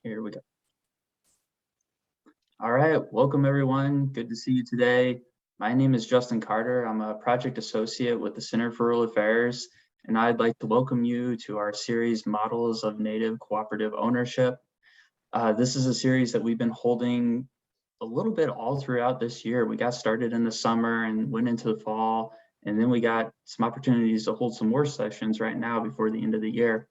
Here we go. All right, welcome everyone. Good to see you today. My name is Justin Carter. I'm a project associate with the Center for Rural Affairs, and I'd like to welcome you to our series, Models of Native Cooperative Ownership. This is a series that we've been holding a little bit all throughout this year. We got started in the summer and went into the fall, and then we got some opportunities to hold some more sessions right now before the end of the year.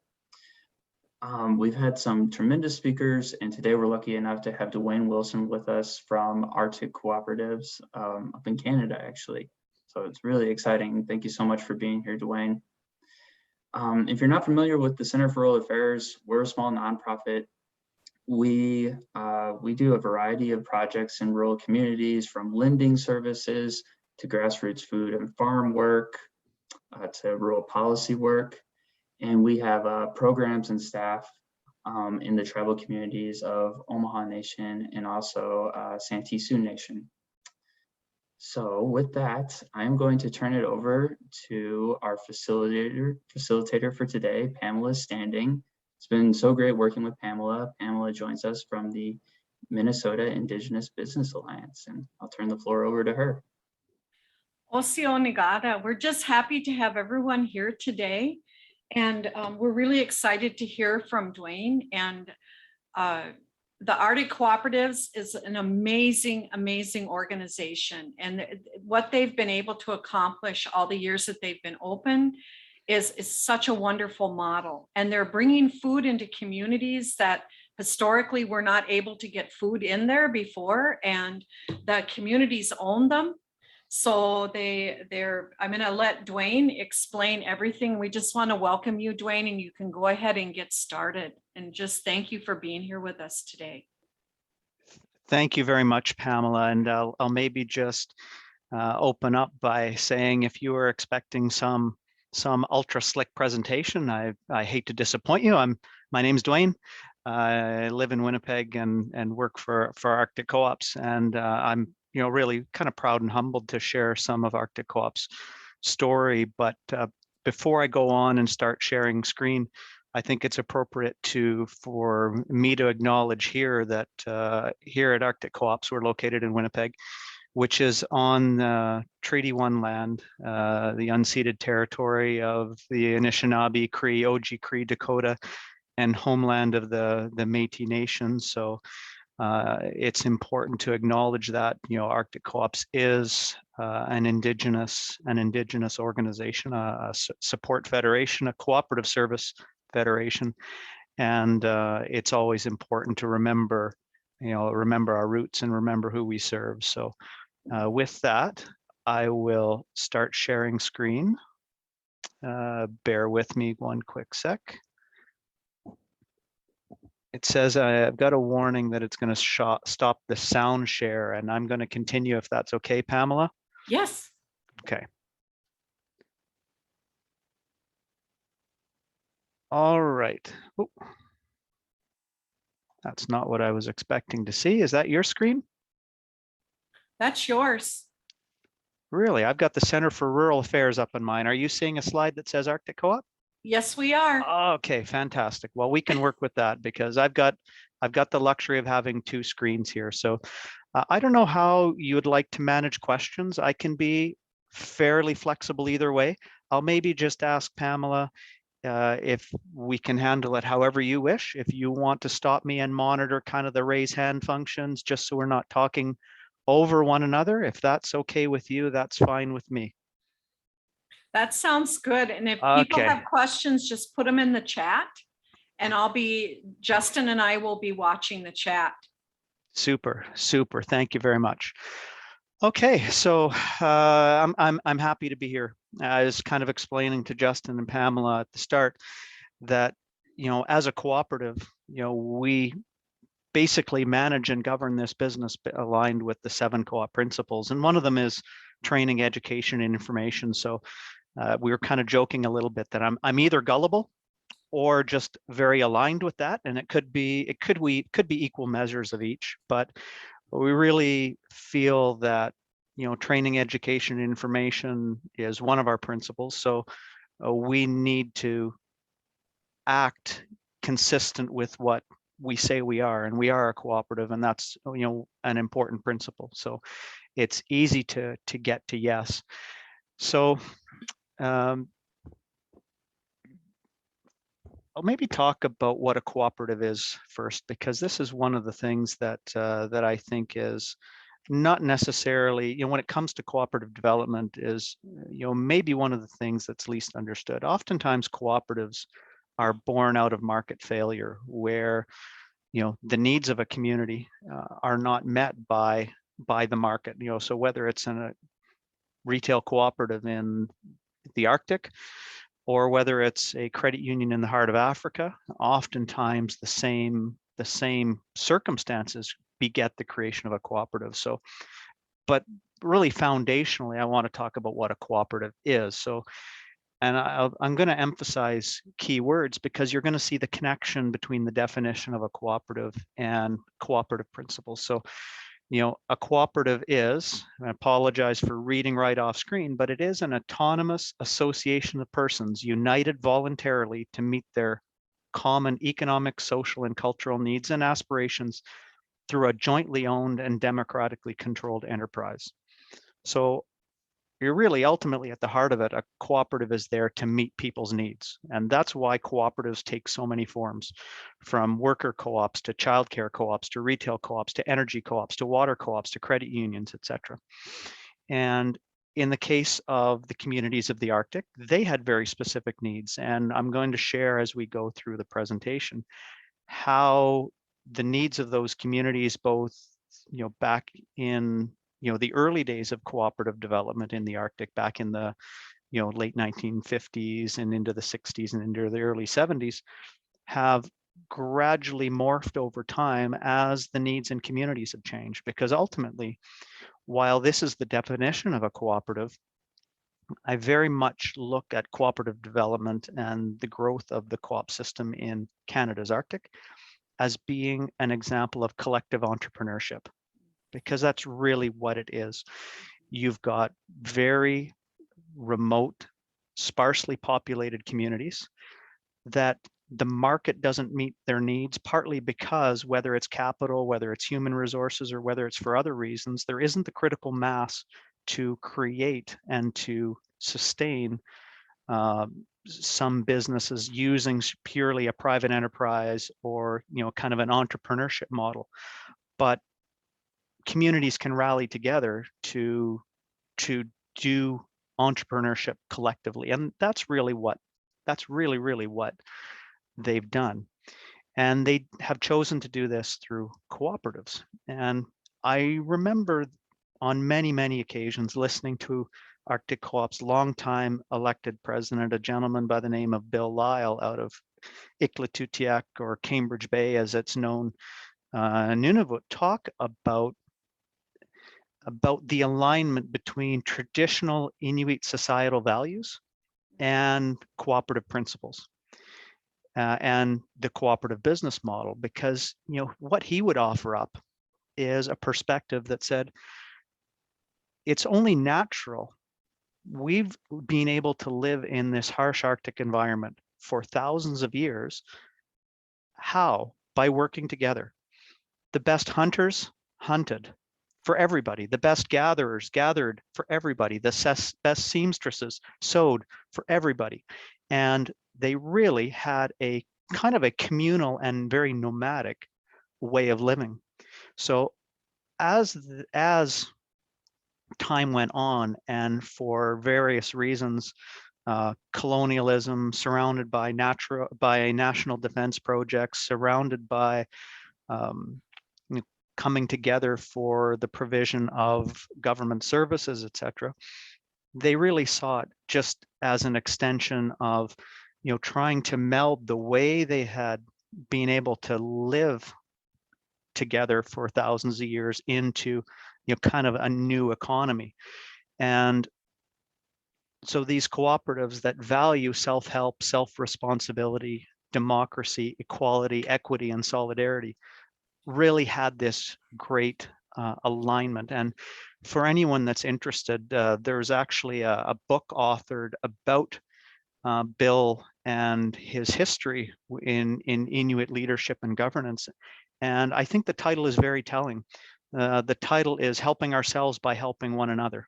We've had some tremendous speakers, and today we're lucky enough to have Dwayne Wilson with us from Arctic Cooperatives up in Canada, actually. So it's really exciting. Thank you so much for being here, Dwayne. If you're not familiar with the Center for Rural Affairs, we're a small nonprofit. We do a variety of projects in rural communities, from lending services to grassroots food and farm work to rural policy work. And we have programs and staff in the tribal communities of Omaha Nation and also Santee Sioux Nation. So with that, I'm going to turn it over to our facilitator for today, Pamela Standing. It's been so great working with Pamela. Pamela joins us from the Minnesota Indigenous Business Alliance, and I'll turn the floor over to her. Osio Nagata, we're just happy to have everyone here today. And we're really excited to hear from Dwayne. And the Arctic Cooperatives is an amazing, amazing organization. And what they've been able to accomplish all the years that they've been open is such a wonderful model. And they're bringing food into communities that historically were not able to get food in there before, and the communities own them. So I'm going to let Dwayne explain everything. We just want to welcome you, Dwayne, and you can go ahead and get started. And just thank you for being here with us today. Thank you very much, Pamela. And I'll maybe just open up by saying, if you were expecting some ultra slick presentation, I hate to disappoint you. My name's Dwayne. I live in Winnipeg and work for Arctic Co-ops, and I'm really kind of proud and humbled to share some of Arctic Co-op's story. But before I go on and start sharing screen, I think it's appropriate for me to acknowledge here that here at Arctic Co-ops, we're located in Winnipeg, which is on Treaty 1 land, the unceded territory of the Anishinaabe, Cree, Oji-Cree, Dakota, and homeland of the Métis Nation. So it's important to acknowledge that Arctic Co-ops is an indigenous organization, a support federation, a cooperative service federation, and it's always important to remember our roots and remember who we serve. So with that, I will start sharing screen. Bear with me one quick sec. It says I've got a warning that it's going to stop the sound share, and I'm going to continue if that's okay, Pamela? Yes. Okay. All right. Ooh. That's not what I was expecting to see. Is that your screen? That's yours. Really? I've got the Center for Rural Affairs up on mine. Are you seeing a slide that says Arctic Co-op? Yes, we are. Okay, fantastic. Well, we can work with that because I've got the luxury of having two screens here. So I don't know how you would like to manage questions. I can be fairly flexible either way. I'll maybe just ask Pamela if we can handle it however you wish. If you want to stop me and monitor kind of the raise hand functions, just so we're not talking over one another, if that's okay with you, that's fine with me. That sounds good. And if people have questions, just put them in the chat, and Justin and I will be watching the chat. Super, super. Thank you very much. Okay, so I'm happy to be here. I was kind of explaining to Justin and Pamela at the start that as a cooperative, we basically manage and govern this business aligned with the 7 co-op principles, and one of them is training, education, and information. So we were kind of joking a little bit that I'm either gullible or just very aligned with that, and it could be equal measures of each. But we really feel that training, education, and information is one of our principles. So we need to act consistent with what we say we are, and we are a cooperative, and that's, you know, an important principle. So it's easy to get to yes. So I'll maybe talk about what a cooperative is first, because this is one of the things that that I think is not necessarily, you know, when it comes to cooperative development, is, you know, maybe one of the things that's least understood. Oftentimes cooperatives are born out of market failure, where, you know, the needs of a community are not met by the market. You know, so whether it's in a retail cooperative in the Arctic, or whether it's a credit union in the heart of Africa, oftentimes the same circumstances beget the creation of a cooperative. So, but really foundationally, I want to talk about what a cooperative is. So, and I'm going to emphasize key words, because you're going to see the connection between the definition of a cooperative and cooperative principles. So, you know, a cooperative is, I apologize for reading right off screen, but it is an autonomous association of persons united voluntarily to meet their common economic, social, and cultural needs and aspirations through a jointly owned and democratically controlled enterprise. So you're really ultimately at the heart of it, a cooperative is there to meet people's needs. And that's why cooperatives take so many forms, from worker co-ops to childcare co-ops to retail co-ops to energy co-ops to water co-ops to credit unions, etc. And in the case of the communities of the Arctic, they had very specific needs. And I'm going to share as we go through the presentation how the needs of those communities, both, you know, back in, you know, the early days of cooperative development in the Arctic, back in the, you know, late 1950s and into the 60s and into the early 70s, have gradually morphed over time as the needs and communities have changed. Because ultimately, while this is the definition of a cooperative, I very much look at cooperative development and the growth of the co-op system in Canada's Arctic as being an example of collective entrepreneurship, because that's really what it is. You've got very remote, sparsely populated communities that the market doesn't meet their needs, partly because whether it's capital, whether it's human resources, or whether it's for other reasons, there isn't the critical mass to create and to sustain some businesses using purely a private enterprise or, you know, kind of an entrepreneurship model. But communities can rally together to do entrepreneurship collectively, and that's really what they've done. And they have chosen to do this through cooperatives. And I remember on many occasions listening to Arctic Co-op's longtime elected president, a gentleman by the name of Bill Lyle out of Iqaluit, or Cambridge Bay as it's known, Nunavut, talk about the alignment between traditional Inuit societal values and cooperative principles, and the cooperative business model. Because, you know, what he would offer up is a perspective that said, it's only natural. We've been able to live in this harsh Arctic environment for thousands of years. How? By working together. The best hunters hunted for everybody. The best gatherers gathered for everybody. The best seamstresses sewed for everybody. And they really had a kind of a communal and very nomadic way of living. So as time went on, and for various reasons, colonialism, surrounded by national defense projects, surrounded by coming together for the provision of government services, etc. They really saw it just as an extension of, you know, trying to meld the way they had been able to live together for thousands of years into, you know, kind of a new economy. And so these cooperatives that value self-help, self-responsibility, democracy, equality, equity, and solidarity really had this great alignment. And for anyone that's interested, there's actually a book authored about Bill and his history in Inuit leadership and governance. And I think the title is very telling. The title is Helping Ourselves by Helping One Another.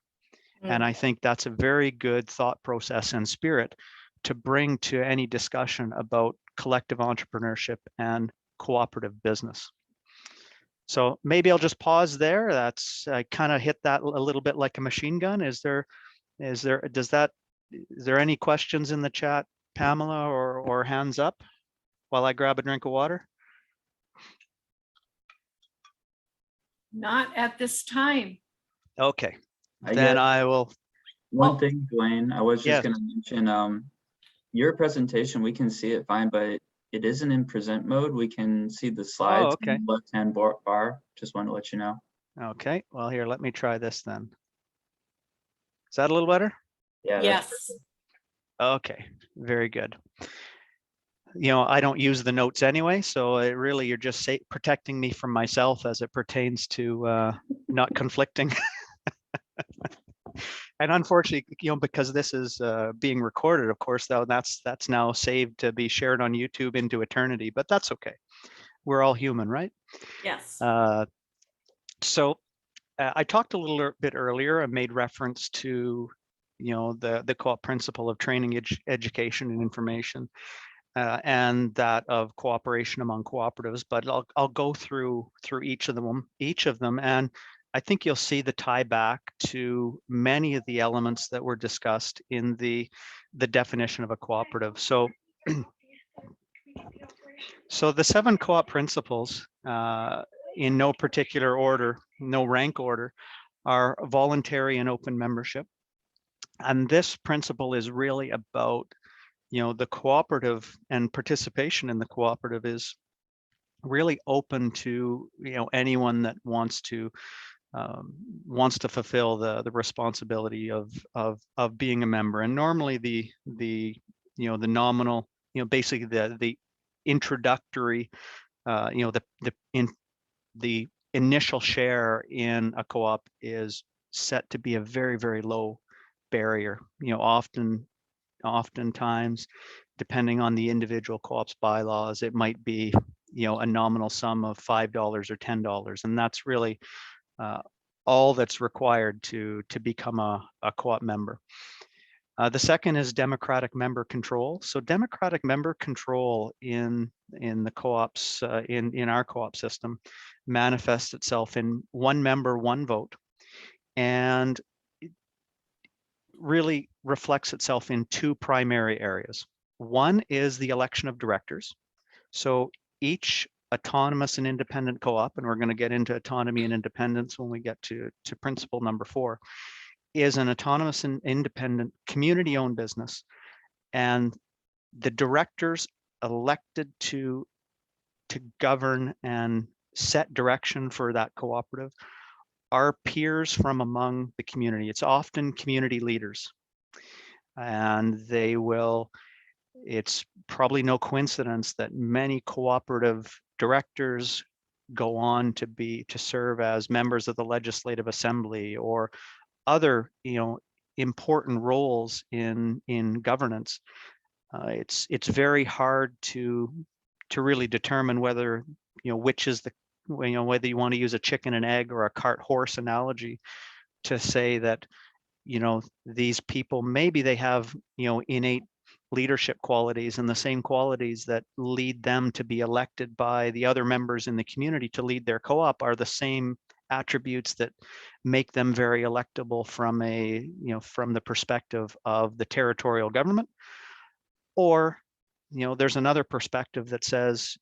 And I think that's a very good thought process and spirit to bring to any discussion about collective entrepreneurship and cooperative business. So maybe I'll just pause there. I kind of hit that a little bit like a machine gun. Is there any questions in the chat, Pamela, or hands up while I grab a drink of water? Not at this time. Okay, I then guess I will. one Oh. thing, Dwayne, I was Yes. just gonna mention, your presentation, we can see it fine, but it isn't in present mode. We can see the slides okay. in the left-hand bar. Just wanted to let you know. Okay, well here, let me try this then. Is that a little better? Yeah. Yes. Okay, very good. I don't use the notes anyway, so really you're just protecting me from myself as it pertains to not conflicting. And unfortunately, because this is being recorded, of course, though, that's now saved to be shared on YouTube into eternity, but that's okay. We're all human, right? Yes. So I talked a little bit earlier. I made reference to, the co-op principle of training, education, and information, and that of cooperation among cooperatives. But I'll go through each of them, and I think you'll see the tie back to many of the elements that were discussed in the definition of a cooperative. So, so the 7 co-op principles, in no particular order, no rank order, are voluntary and open membership. And this principle is really about, the cooperative, and participation in the cooperative is really open to, anyone that wants to fulfill the responsibility of being a member. And normally the nominal, basically the introductory, the initial share in a co-op is set to be a very, very low barrier. Oftentimes, depending on the individual co-op's bylaws, it might be, a nominal sum of $5 or $10, and that's really all that's required to become a co-op member. The second is democratic member control. So democratic member control in the co-ops, in our co-op system, manifests itself in one member, one vote, and it really reflects itself in 2 primary areas. One is the election of directors. So each autonomous and independent co-op, and we're going to get into autonomy and independence when we get to principle number 4, is an autonomous and independent community-owned business, and the directors elected to govern and set direction for that cooperative are peers from among the community. It's often community leaders, and it's probably no coincidence that many cooperative directors go on to serve as members of the Legislative Assembly or other, important roles in governance. It's very hard to really determine whether, which is whether you want to use a chicken and egg or a cart horse analogy to say that, these people, maybe they have, innate leadership qualities, and the same qualities that lead them to be elected by the other members in the community to lead their co-op are the same attributes that make them very electable from from the perspective of the territorial government. Or, there's another perspective that says,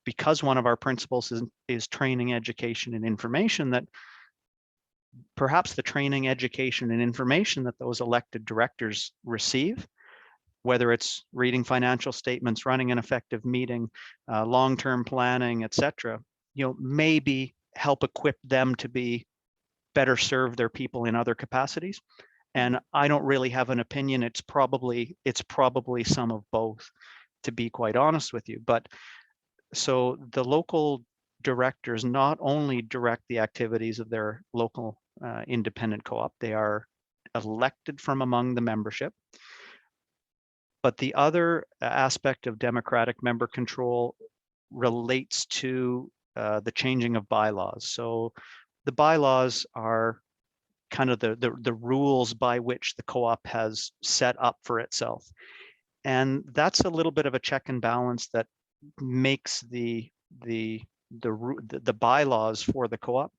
because one of our principles is training, education, and information, that perhaps the training, education, and information that those elected directors receive, whether it's reading financial statements, running an effective meeting, long-term planning, etc., maybe help equip them to be better serve their people in other capacities. And I don't really have an opinion. It's probably some of both, to be quite honest with you. But so the local directors not only direct the activities of their local independent co-op, they are elected from among the membership. But the other aspect of democratic member control relates to the changing of bylaws. So the bylaws are kind of the rules by which the co-op has set up for itself. And that's a little bit of a check and balance that makes the bylaws for the co-op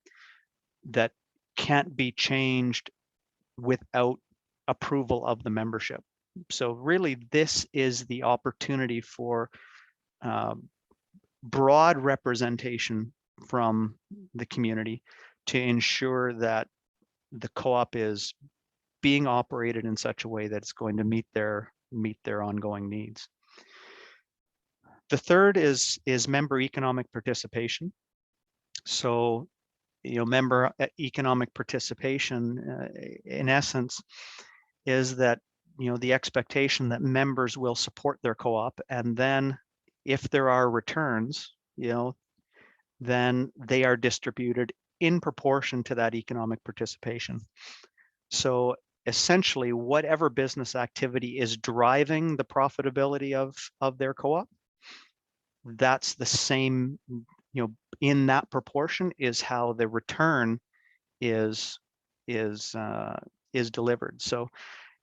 that can't be changed without approval of the membership. So really, this is the opportunity for broad representation from the community to ensure that the co-op is being operated in such a way that it's going to meet their ongoing needs. The third is member economic participation. So, member economic participation, in essence, is that the expectation that members will support their co-op, and then if there are returns, then they are distributed in proportion to that economic participation. So essentially, whatever business activity is driving the profitability of their co-op, that's the same, in that proportion is how the return is delivered. So,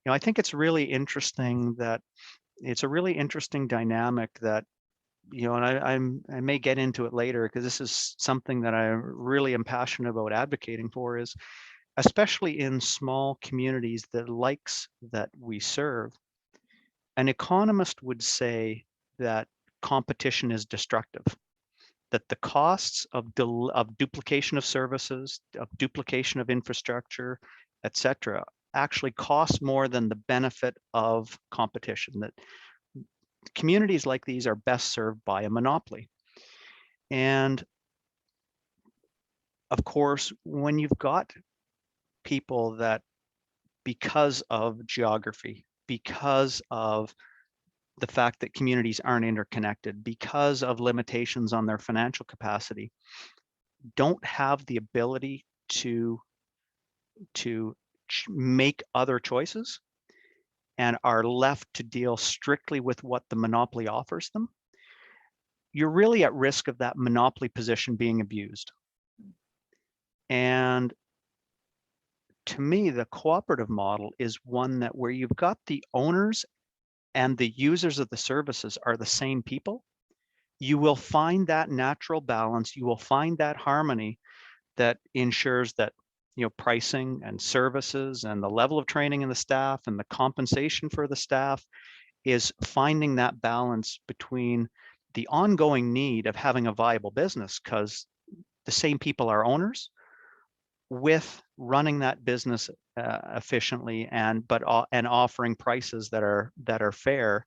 I think it's really interesting that it's a really interesting dynamic that, and I may get into it later because this is something that I really am passionate about advocating for, is especially in small communities, the likes that we serve. An economist would say that competition is destructive, that the costs of duplication of services, of duplication of infrastructure, etc., actually cost more than the benefit of competition, that communities like these are best served by a monopoly. And of course, when you've got people that, because of geography, because of the fact that communities aren't interconnected, because of limitations on their financial capacity, don't have the ability to make other choices and are left to deal strictly with what the monopoly offers them, you're really at risk of that monopoly position being abused. And to me, the cooperative model is one that where you've got the owners and the users of the services are the same people, you will find that natural balance, you will find that harmony that ensures that pricing and services and the level of training in the staff and the compensation for the staff is finding that balance between the ongoing need of having a viable business, because the same people are owners, with running that business efficiently and offering prices that are fair,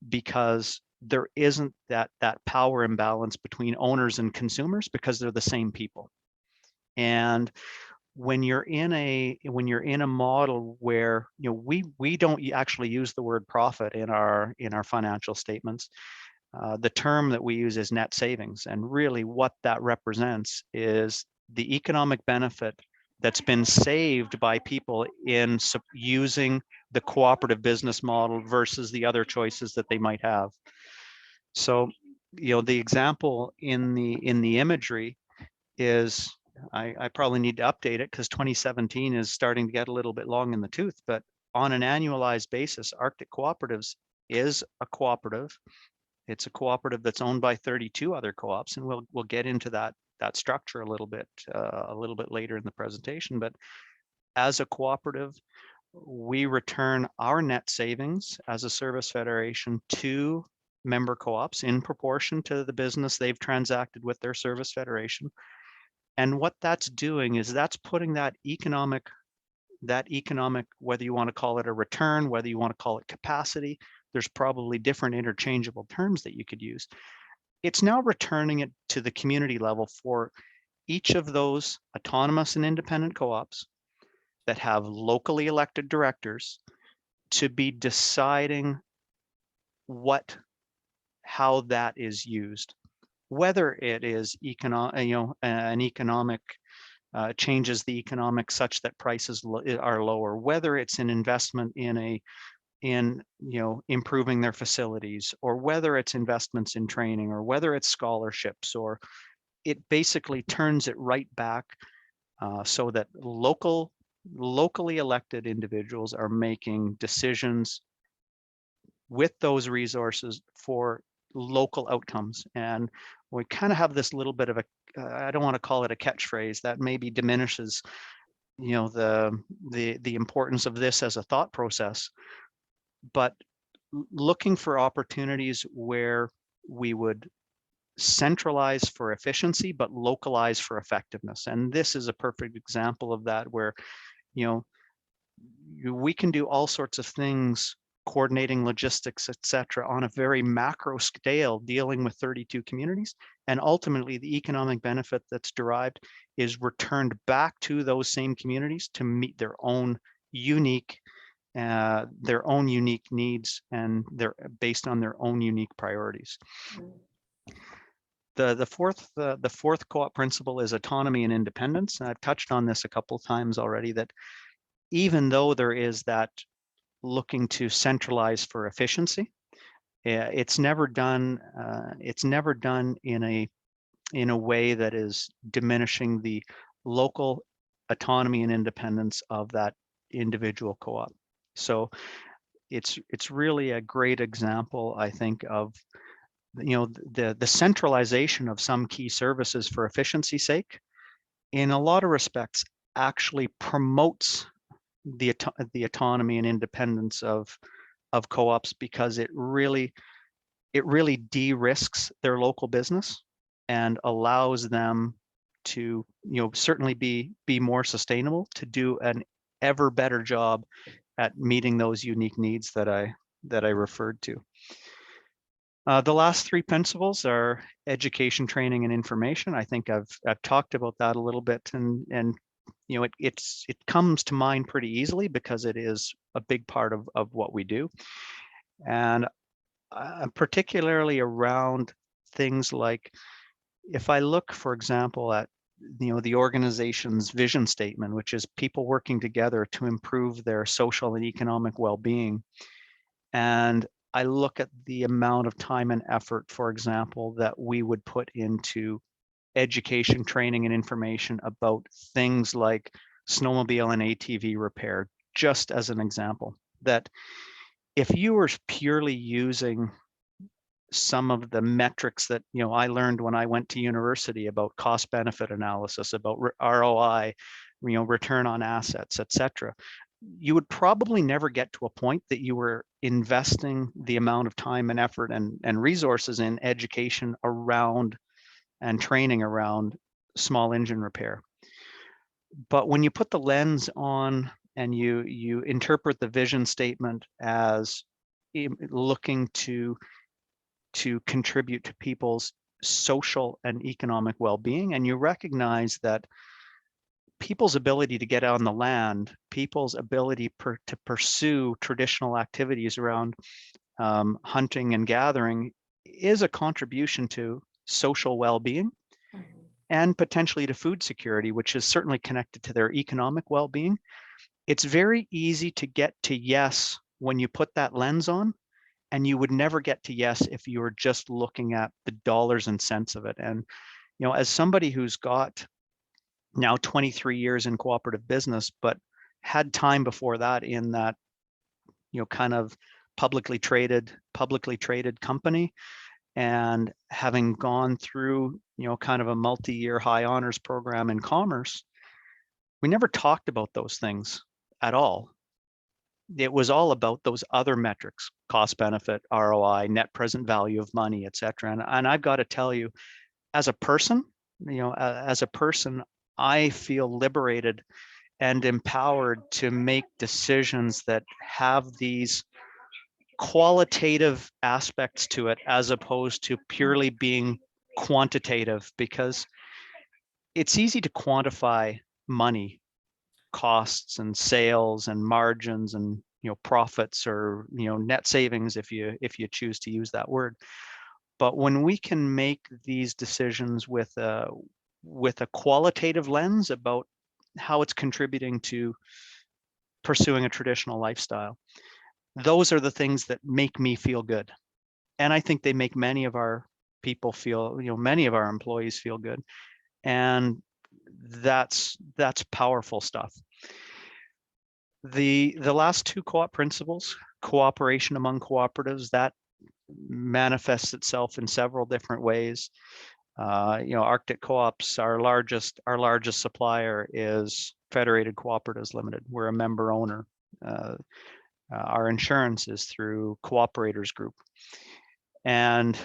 because there isn't that power imbalance between owners and consumers because they're the same people. And when you're in a model where we don't actually use the word profit in our financial statements, the term that we use is net savings, and really what that represents is the economic benefit that's been saved by people in using the cooperative business model versus the other choices that they might have. So, the example in the imagery is, I probably need to update it because 2017 is starting to get a little bit long in the tooth, but on an annualized basis, Arctic Cooperatives is a cooperative. It's a cooperative that's owned by 32 other co-ops, and we'll get into that structure a little bit later in the presentation. But as a cooperative, we return our net savings as a service federation to member co-ops in proportion to the business they've transacted with their service federation. And what that's doing is that's putting that economic, whether you want to call it a return, whether you want to call it capacity, there's probably different interchangeable terms that you could use. It's now returning it to the community level for each of those autonomous and independent co-ops that have locally elected directors to be deciding how that is used, whether it is an economic changes the economics such that prices are lower, whether it's an investment in a in improving their facilities, or whether it's investments in training, or whether it's scholarships, or it basically turns it right back so that locally elected individuals are making decisions with those resources for local outcomes. And we kind of have this little bit of a, I don't want to call it a catchphrase that maybe diminishes the importance of this as a thought process, but looking for opportunities where we would centralize for efficiency but localize for effectiveness. And this is a perfect example of that, where we can do all sorts of things, coordinating logistics, etc., on a very macro scale, dealing with 32 communities. And ultimately, the economic benefit that's derived is returned back to those same communities to meet their own unique needs, and they're based on their own unique priorities. The fourth co-op principle is autonomy and independence. And I've touched on this a couple of times already, that even though there is that looking to centralize for efficiency, it's never done in a way that is diminishing the local autonomy and independence of that individual co-op. So it's really a great example, I think, of the centralization of some key services for efficiency's sake, in a lot of respects, actually promotes the autonomy and independence of co-ops, because it really de-risks their local business and allows them to certainly be more sustainable, to do an ever better job at meeting those unique needs that I referred to. The last three principles are education, training, and information. I think I've talked about that a little bit, and it comes to mind pretty easily because it is a big part of what we do. And particularly around things like, if I look, for example, at the organization's vision statement, which is people working together to improve their social and economic well-being, and I look at the amount of time and effort, for example, that we would put into education, training, and information about things like snowmobile and ATV repair, just as an example, that if you were purely using some of the metrics that I learned when I went to university about cost benefit analysis, about ROI, return on assets, etc., you would probably never get to a point that you were investing the amount of time and effort and resources in education around and training around small engine repair. But when you put the lens on and you interpret the vision statement as looking to contribute to people's social and economic well-being, and you recognize that people's ability to get on the land, people's ability to pursue traditional activities around hunting and gathering is a contribution to social well-being and potentially to food security, which is certainly connected to their economic well-being. It's very easy to get to yes when you put that lens on, and you would never get to yes if you were just looking at the dollars and cents of it. And as somebody who's got now 23 years in cooperative business, but had time before that in that kind of publicly traded company, and having gone through kind of a multi-year high honors program in commerce, we never talked about those things at all. It was all about those other metrics: cost benefit, ROI, net present value of money, etc. And I've got to tell you, as a person, I feel liberated and empowered to make decisions that have these qualitative aspects to it, as opposed to purely being quantitative, because it's easy to quantify money, costs and sales and margins and profits, or net savings, if you choose to use that word. But when we can make these decisions with a qualitative lens about how it's contributing to pursuing a traditional lifestyle, those are the things that make me feel good. And I think they make many of our people feel, many of our employees feel good. And that's powerful stuff. The last two co-op principles, cooperation among cooperatives, that manifests itself in several different ways. Arctic Co-ops, our largest supplier is Federated Cooperatives Limited. We're a member owner. Our insurance is through Cooperators Group, and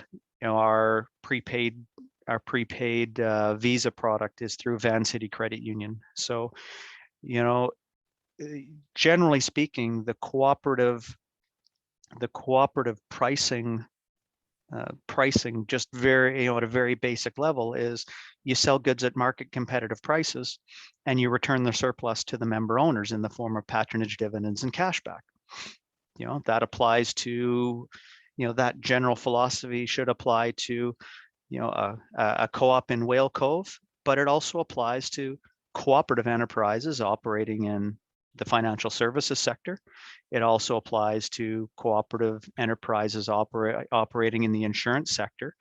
our prepaid Visa product is through Van City Credit Union. So, generally speaking, the cooperative pricing just very, at a very basic level is you sell goods at market competitive prices and you return the surplus to the member owners in the form of patronage dividends and cashback. That applies to, that general philosophy should apply to, a co-op in Whale Cove, but it also applies to cooperative enterprises operating in the financial services sector. It also applies to cooperative enterprises operating in the insurance sector.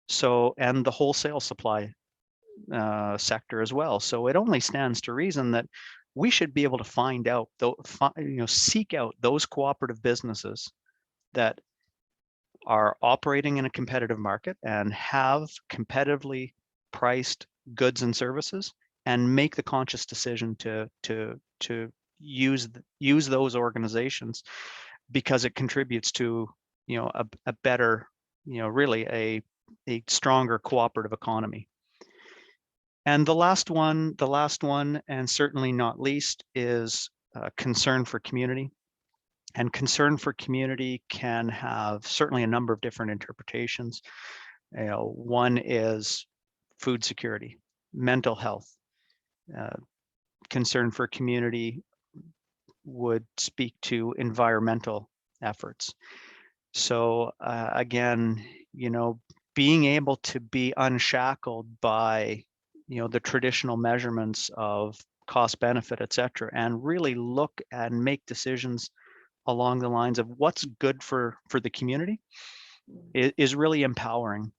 So, and the wholesale supply sector as well. So it only stands to reason that we should be able to find out, seek out those cooperative businesses that are operating in a competitive market and have competitively priced goods and services, and make the conscious decision to use those organizations, because it contributes to a better, really a stronger cooperative economy. And the last one, and certainly not least, is concern for community. And concern for community can have certainly a number of different interpretations. One is food security, mental health. Concern for community would speak to environmental efforts. So again, being able to be unshackled by the traditional measurements of cost benefit, et cetera, and really look and make decisions along the lines of what's good for the community is really empowering.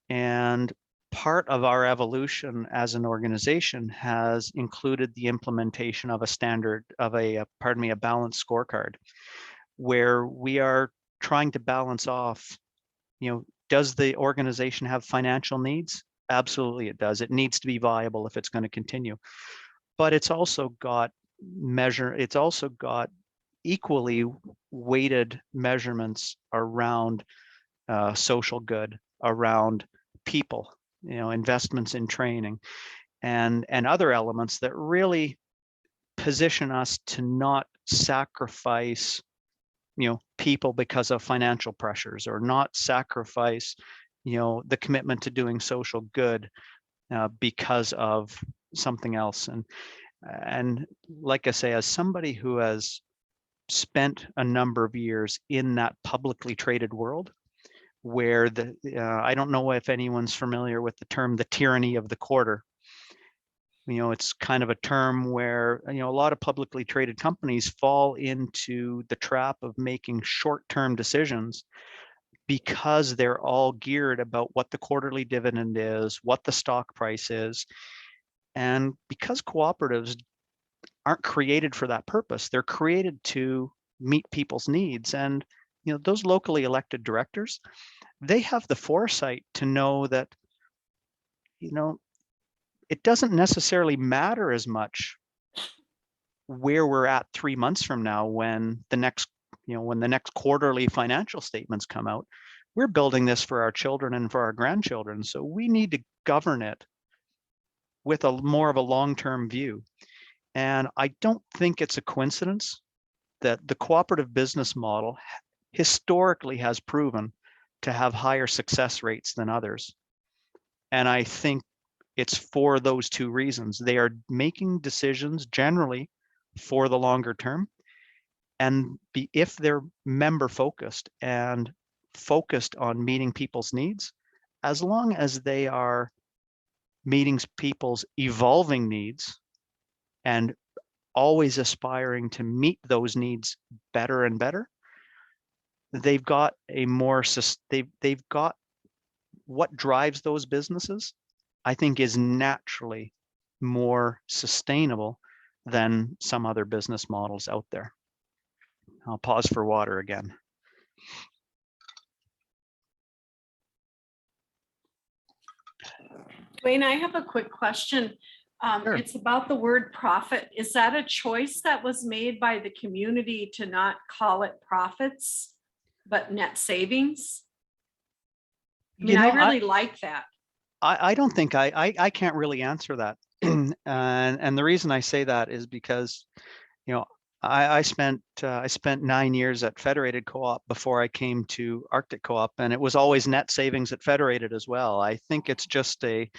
And part of our evolution as an organization has included the implementation of a balanced scorecard, where we are trying to balance off, does the organization have financial needs? Absolutely it does. It needs to be viable if it's going to continue. But it's also got equally weighted measurements around social good, around people, investments in training, and other elements that really position us to not sacrifice people because of financial pressures, or not sacrifice the commitment to doing social good because of something else. And like I say, as somebody who has spent a number of years in that publicly traded world, where I don't know if anyone's familiar with the term, the tyranny of the quarter. It's kind of a term where, a lot of publicly traded companies fall into the trap of making short-term decisions because they're all geared about what the quarterly dividend is, what the stock price is. And because cooperatives aren't created for that purpose, they're created to meet people's needs. And, those locally elected directors, they have the foresight to know that, it doesn't necessarily matter as much where we're at 3 months from now when the next quarterly financial statements come out. We're building this for our children and for our grandchildren. So we need to govern it with a more of a long-term view. And I don't think it's a coincidence that the cooperative business model historically has proven to have higher success rates than others. And I think it's for those two reasons. They are making decisions generally for the longer term, and if they're member focused and focused on meeting people's needs, as long as they are meeting people's evolving needs and always aspiring to meet those needs better and better, they've got a more they've got what drives those businesses, I think, is naturally more sustainable than some other business models out there. I'll pause for water again. Dwayne, I have a quick question. Sure. It's about the word profit. Is that a choice that was made by the community to not call it profits, but net savings? I mean, You know, I really like that. I don't think I can't really answer that. And the reason I say that is because, you know, I spent 9 years at Federated Co-op before I came to Arctic Co-op, and it was always net savings at Federated as well. I think it's just a,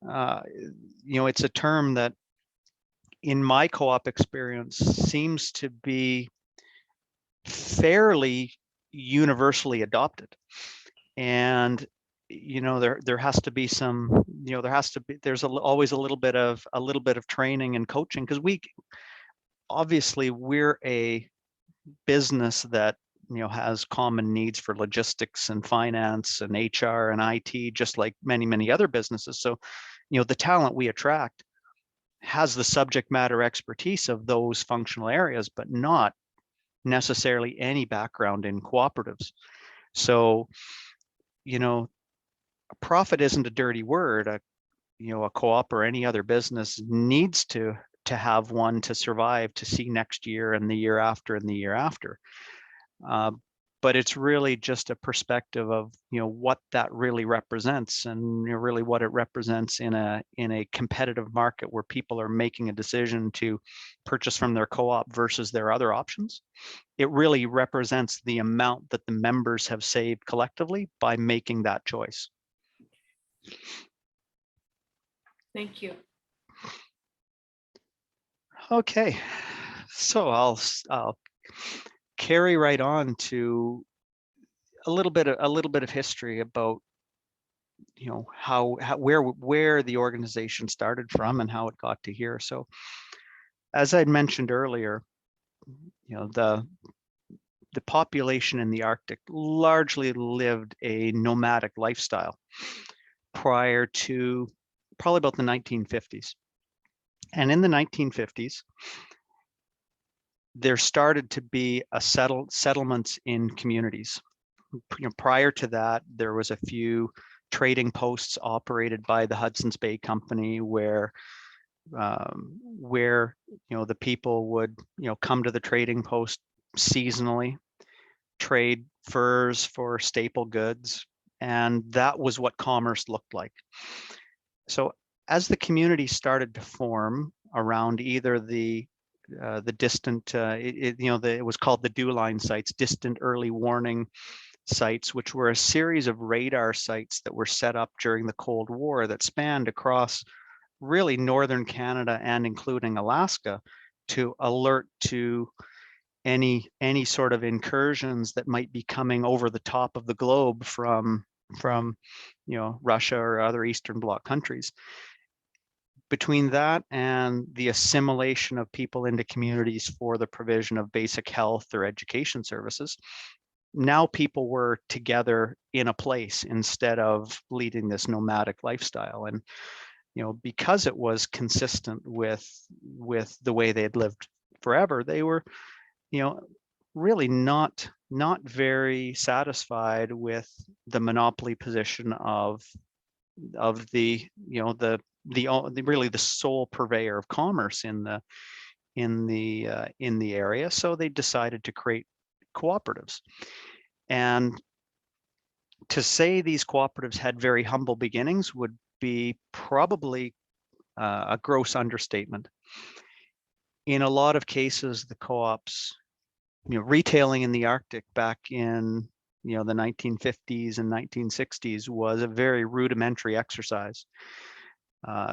you know, it's a term that in my co-op experience seems to be fairly universally adopted. And you know, there has to be some, you know, there's always a little bit of training and coaching, because obviously we're a business that, you know, has common needs for logistics and finance and HR and IT, just like many other businesses. So, you know, the talent we attract has the subject matter expertise of those functional areas, but not necessarily any background in cooperatives. So, you know, profit isn't a dirty word. You know, a co-op or any other business needs to have one to survive, to see next year and the year after and the year after. But it's really just a perspective of, you know, what that really represents, and, you know, really what it represents in a competitive market where people are making a decision to purchase from their co-op versus their other options. It really represents the amount that the members have saved collectively by making that choice. Thank you. Okay, so I'll carry right on to a little bit of history about, you know, where the organization started from and how it got to here. So, as I'd mentioned earlier, you know, the population in the Arctic largely lived a nomadic lifestyle prior to probably about the 1950s. And in the 1950s, there started to be a settlements in communities. You know, prior to that, there was a few trading posts operated by the Hudson's Bay Company where you know, the people would, you know, come to the trading post seasonally, trade furs for staple goods, and that was what commerce looked like. So as the community started to form around either the distant, you know, it was called the dew line sites, distant early warning sites, which were a series of radar sites that were set up during the Cold War that spanned across really northern Canada and including Alaska to alert to any sort of incursions that might be coming over the top of the globe from you know, Russia or other Eastern Bloc countries. Between that and the assimilation of people into communities for the provision of basic health or education services, now people were together in a place instead of leading this nomadic lifestyle. And, you know, because it was consistent with the way they had lived forever, they were, you know, really not very satisfied with the monopoly position of the, you know, the really the sole purveyor of commerce in the area. So they decided to create cooperatives. And to say these cooperatives had very humble beginnings would be probably a gross understatement. In a lot of cases, the co-ops, you know, retailing in the Arctic back in, you know, the 1950s and 1960s was a very rudimentary exercise.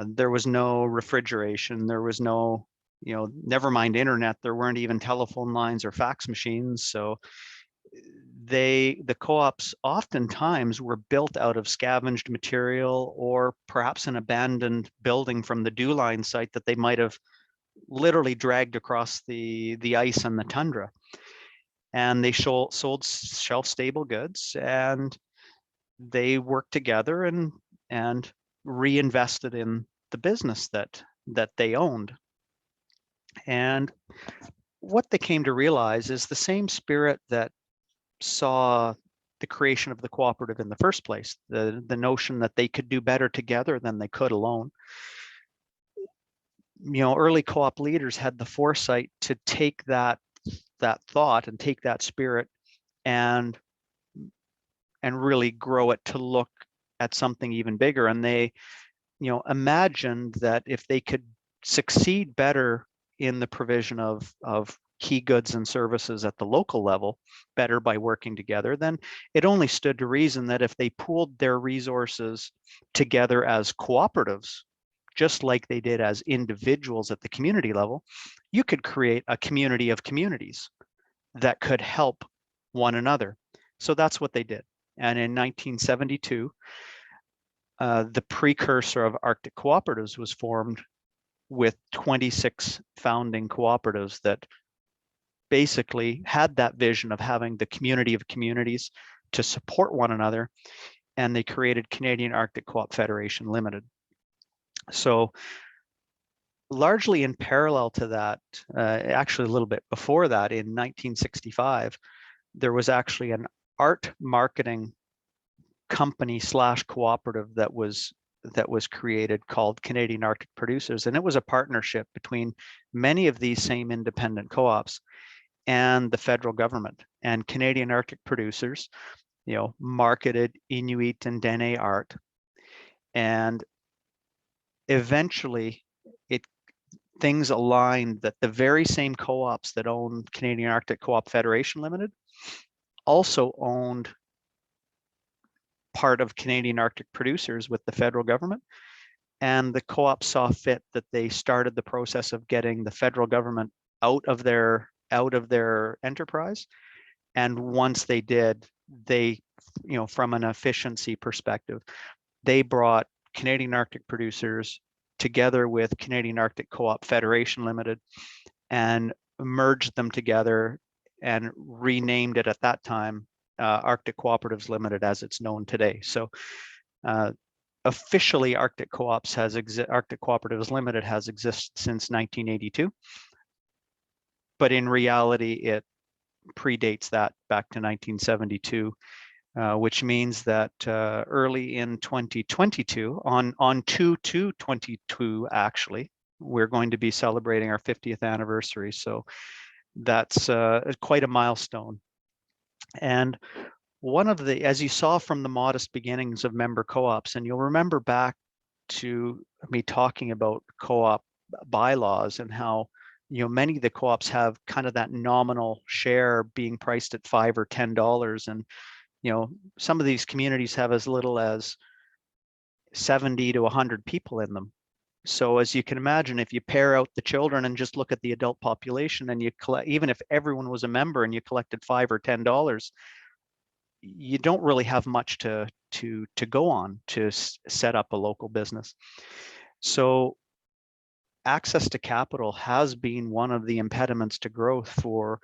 There was no refrigeration, there was no, you know, never mind internet, there weren't even telephone lines or fax machines. So the co-ops oftentimes were built out of scavenged material or perhaps an abandoned building from the dew line site that they might have literally dragged across the ice and the tundra. and they sold shelf-stable goods, and they worked together and reinvested in the business that they owned. And what they came to realize is the same spirit that saw the creation of the cooperative in the first place, the notion that they could do better together than they could alone. Early co-op leaders had the foresight to take that thought and take that spirit and really grow it to look at something even bigger. And they, imagined that if they could succeed better in the provision of key goods and services at the local level better by working together, then it only stood to reason that if they pooled their resources together as cooperatives, just like they did as individuals at the community level, you could create a community of communities that could help one another. So that's what they did. And in 1972, the precursor of Arctic Cooperatives was formed with 26 founding cooperatives that basically had that vision of having the community of communities to support one another, and they created Canadian Arctic Co-op Federation Limited. So largely in parallel to that, actually a little bit before that, in 1965, there was actually an art marketing company / cooperative that was created called Canadian Arctic Producers, and it was a partnership between many of these same independent co-ops and the federal government. And Canadian Arctic Producers, marketed Inuit and Dene art, and eventually things aligned that the very same co-ops that owned Canadian Arctic Co-op Federation Limited also owned part of Canadian Arctic Producers with the federal government. And the co-op saw fit that they started the process of getting the federal government out of their enterprise. And once they did, they, from an efficiency perspective, they brought Canadian Arctic Producers together with Canadian Arctic Co-op Federation Limited and merged them together and renamed it at that time Arctic Cooperatives Limited as it's known today. So officially Arctic Cooperatives Limited has existed since 1982, but in reality it predates that back to 1972. Which means that early in 2022, on 2/2/22, actually, we're going to be celebrating our 50th anniversary. So that's quite a milestone. And one of the, as you saw from the modest beginnings of member co-ops, and you'll remember back to me talking about co-op bylaws and how many of the co-ops have kind of that nominal share being priced at $5 or $10, and some of these communities have as little as 70 to 100 people in them. So as you can imagine, if you pair out the children and just look at the adult population, and you collect, even if everyone was a member and you collected $5 or $10, you don't really have much to go on to set up a local business. So access to capital has been one of the impediments to growth for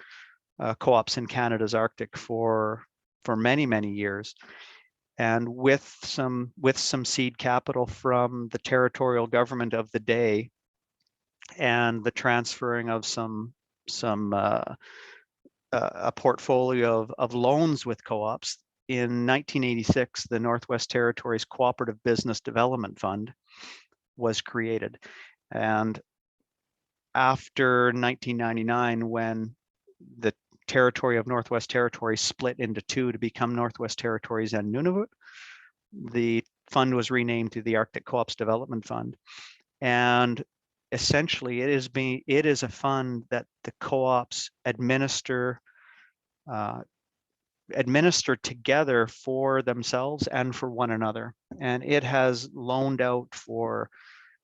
co-ops in Canada's Arctic for many years. And with some seed capital from the territorial government of the day and the transferring of a portfolio of loans with co-ops, in 1986, the Northwest Territories Cooperative Business Development Fund was created. And after 1999, when the territory of Northwest Territories split into two to become Northwest Territories and Nunavut, the fund was renamed to the Arctic Co-ops Development Fund. And essentially it is a fund that the co-ops administer together for themselves and for one another. And it has loaned out for,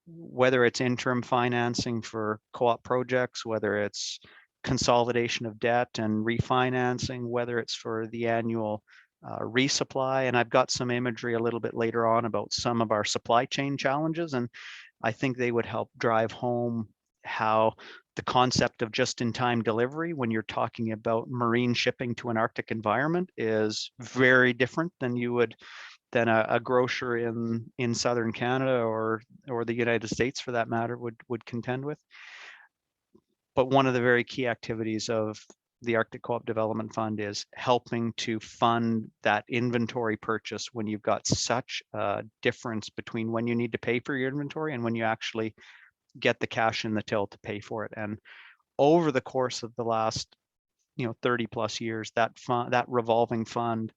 whether it's interim financing for co-op projects, whether it's consolidation of debt and refinancing, whether it's for the annual resupply. And I've got some imagery a little bit later on about some of our supply chain challenges, and I think they would help drive home how the concept of just-in-time delivery when you're talking about marine shipping to an Arctic environment is very different than a grocer in southern Canada or the United States, for that matter, would contend with. But one of the very key activities of the Arctic Co-op Development Fund is helping to fund that inventory purchase when you've got such a difference between when you need to pay for your inventory and when you actually get the cash in the till to pay for it. And over the course of the last 30 plus years, that revolving fund,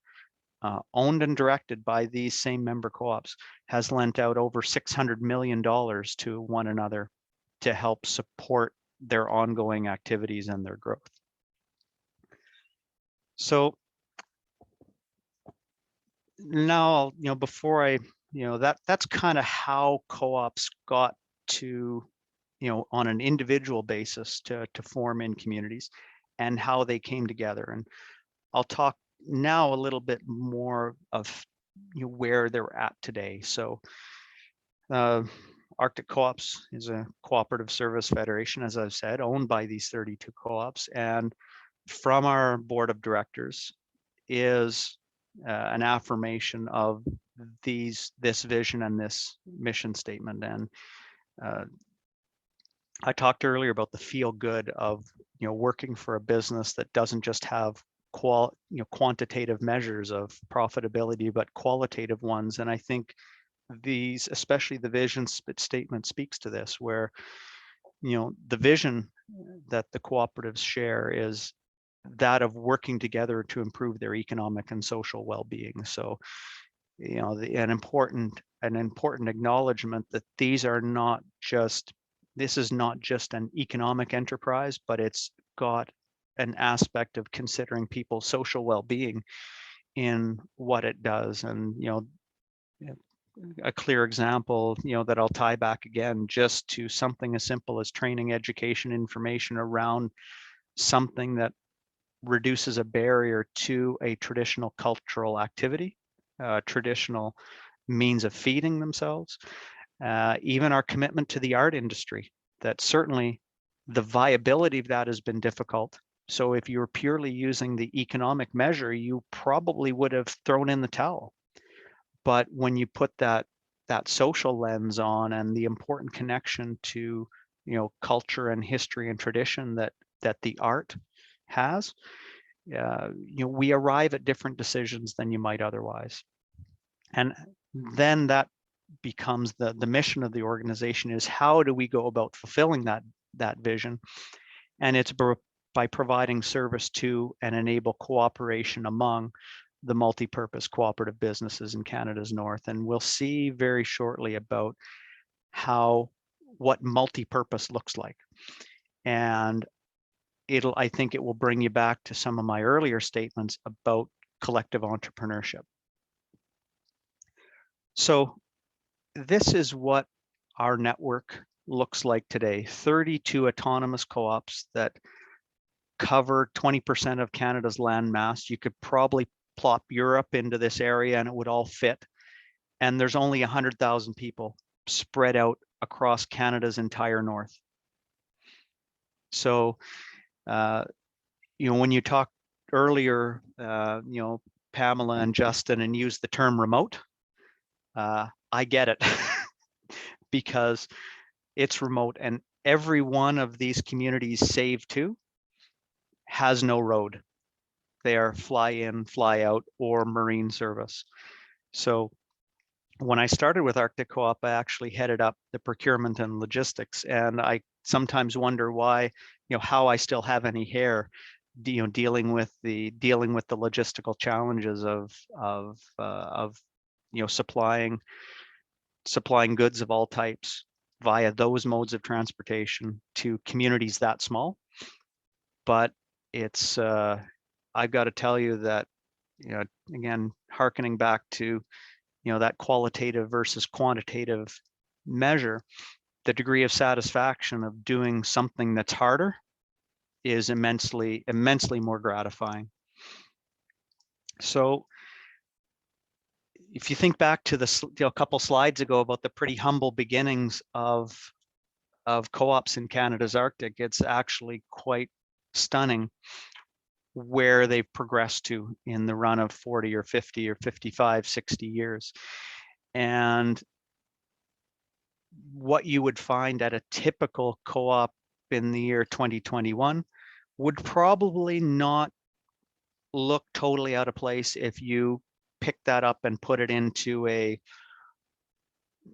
owned and directed by these same member co-ops, has lent out over $600 million to one another to help support their ongoing activities and their growth. So now, before I, that's kind of how co-ops got to, on an individual basis to form in communities and how they came together. And I'll talk now a little bit more of where they're at today. So Arctic Co-ops is a cooperative service federation, as I've said, owned by these 32 co-ops. And from our board of directors is an affirmation of this vision and this mission statement. And I talked earlier about the feel good of working for a business that doesn't just have quantitative measures of profitability, but qualitative ones. And I think these, especially the vision statement, speaks to this, where the vision that the cooperatives share is that of working together to improve their economic and social well-being. So, an important acknowledgement that this is not just an economic enterprise, but it's got an aspect of considering people's social well-being in what it does. And a clear example that I'll tie back again just to something as simple as training, education, information around something that reduces a barrier to a traditional cultural activity, traditional means of feeding themselves, even our commitment to the art industry, that certainly the viability of that has been difficult. So if you're purely using the economic measure, you probably would have thrown in the towel. But when you put that social lens on and the important connection to culture and history and tradition that the art has, we arrive at different decisions than you might otherwise. And then that becomes the mission of the organization, is how do we go about fulfilling that vision? And it's by providing service to and enable cooperation among the multi-purpose cooperative businesses in Canada's North. And we'll see very shortly about what multi-purpose looks like. And I think it will bring you back to some of my earlier statements about collective entrepreneurship. So this is what our network looks like today: 32 autonomous co-ops that cover 20% of Canada's land mass. You could probably plop Europe into this area and it would all fit. And there's only 100,000 people spread out across Canada's entire north. So, when you talked earlier, Pamela and Justin, and used the term remote, I get it because it's remote, and every one of these communities, save two, has no road. They are fly in, fly out, or marine service. So when I started with Arctic Co-op, I actually headed up the procurement and logistics, and I sometimes wonder why, how I still have any hair, dealing with the logistical challenges of supplying goods of all types via those modes of transportation to communities that small. But it's I've got to tell you that, again, hearkening back to that qualitative versus quantitative measure, the degree of satisfaction of doing something that's harder is immensely more gratifying. So if you think back to a couple slides ago about the pretty humble beginnings of of co-ops in Canada's Arctic, it's actually quite stunning where they've progressed to in the run of 40 or 50 or 55, 60 years. And what you would find at a typical co-op in the year 2021 would probably not look totally out of place if you pick that up and put it into a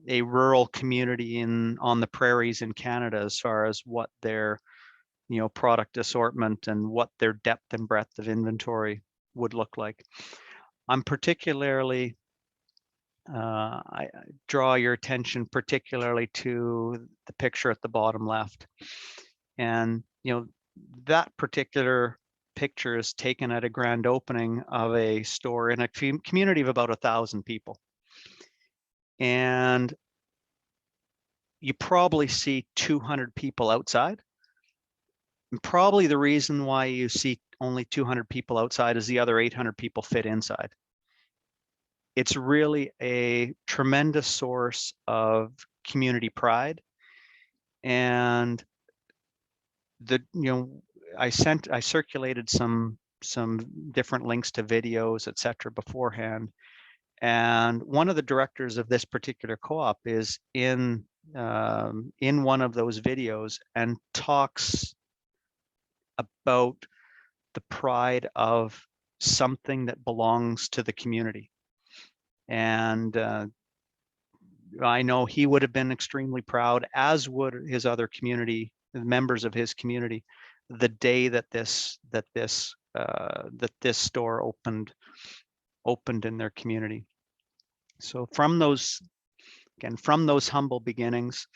rural community on the prairies in Canada, as far as what their product assortment and what their depth and breadth of inventory would look like. I'm particularly I draw your attention particularly to the picture at the bottom left, and that particular picture is taken at a grand opening of a store in a community of about 1,000 people. And you probably see 200 people outside. And probably the reason why you see only 200 people outside is the other 800 people fit inside. It's really a tremendous source of community pride. And I circulated some different links to videos, etc. beforehand. And one of the directors of this particular co-op is in one of those videos and talks about the pride of something that belongs to the community. And I know he would have been extremely proud, as would his other community, the members of his community, the day that this store opened in their community. So from those humble beginnings,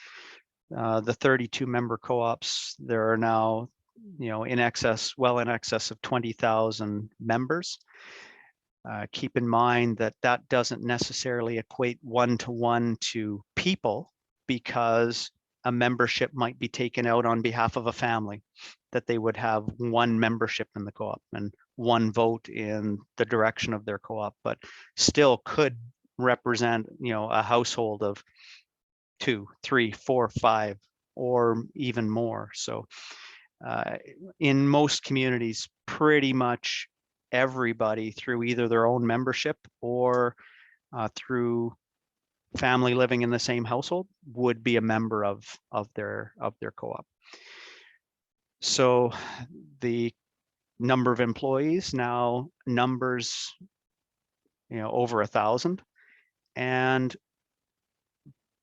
the 32 member co-ops, there are now well in excess of 20,000 members. Keep in mind that doesn't necessarily equate one-to-one to people, because a membership might be taken out on behalf of a family, that they would have one membership in the co-op and one vote in the direction of their co-op, but still could represent a household of 2, 3, 4, 5, or even more. So in most communities, pretty much everybody, through either their own membership or through family living in the same household, would be a member of their co-op. So the number of employees now numbers over 1,000, and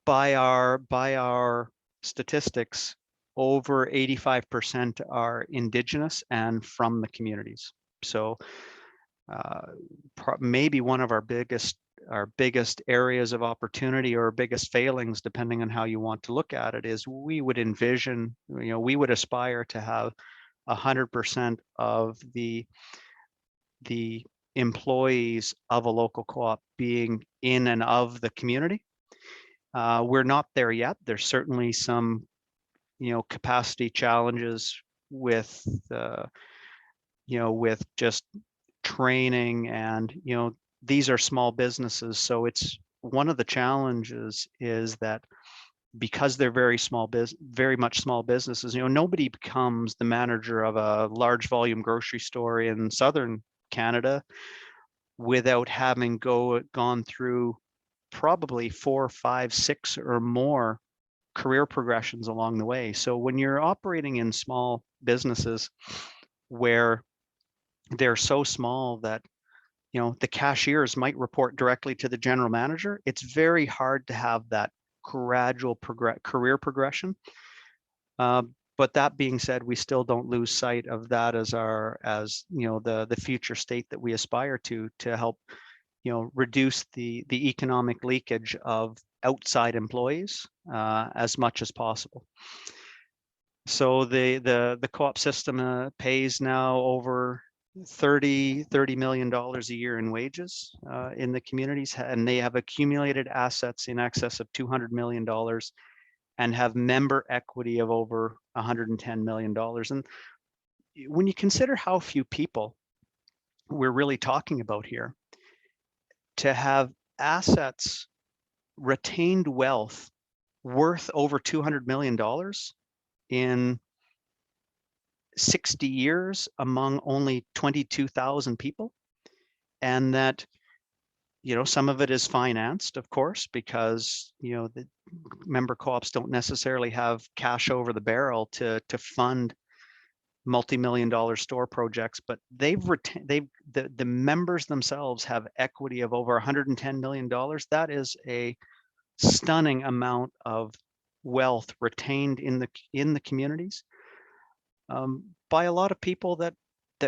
by our statistics, over 85% are Indigenous and from the communities. So maybe one of our biggest areas of opportunity, or biggest failings, depending on how you want to look at it, is we would envision, we would aspire to have 100% of the employees of a local co-op being in and of the community. We're not there yet. There's certainly some capacity challenges with with just training, and these are small businesses, so it's one of the challenges is that because they're very much small businesses, nobody becomes the manager of a large volume grocery store in southern Canada without having gone through probably 4, 5, 6 or more career progressions along the way. So when you're operating in small businesses where they're so small that the cashiers might report directly to the general manager, it's very hard to have that gradual career progression. But that being said, we still don't lose sight of that as the future state that we aspire to help reduce the economic leakage of outside employees as much as possible. So the co-op system pays now over $30 million a year in wages in the communities, and they have accumulated assets in excess of $200 million and have member equity of over $110 million. And when you consider how few people we're really talking about here, to have assets, retained wealth worth over $200 million in 60 years among only 22,000 people. And that, some of it is financed, of course, because, the member co-ops don't necessarily have cash over the barrel to fund multi-million-dollar store projects, but the members themselves have equity of over $110 million. That is a stunning amount of wealth retained in the communities by a lot of people that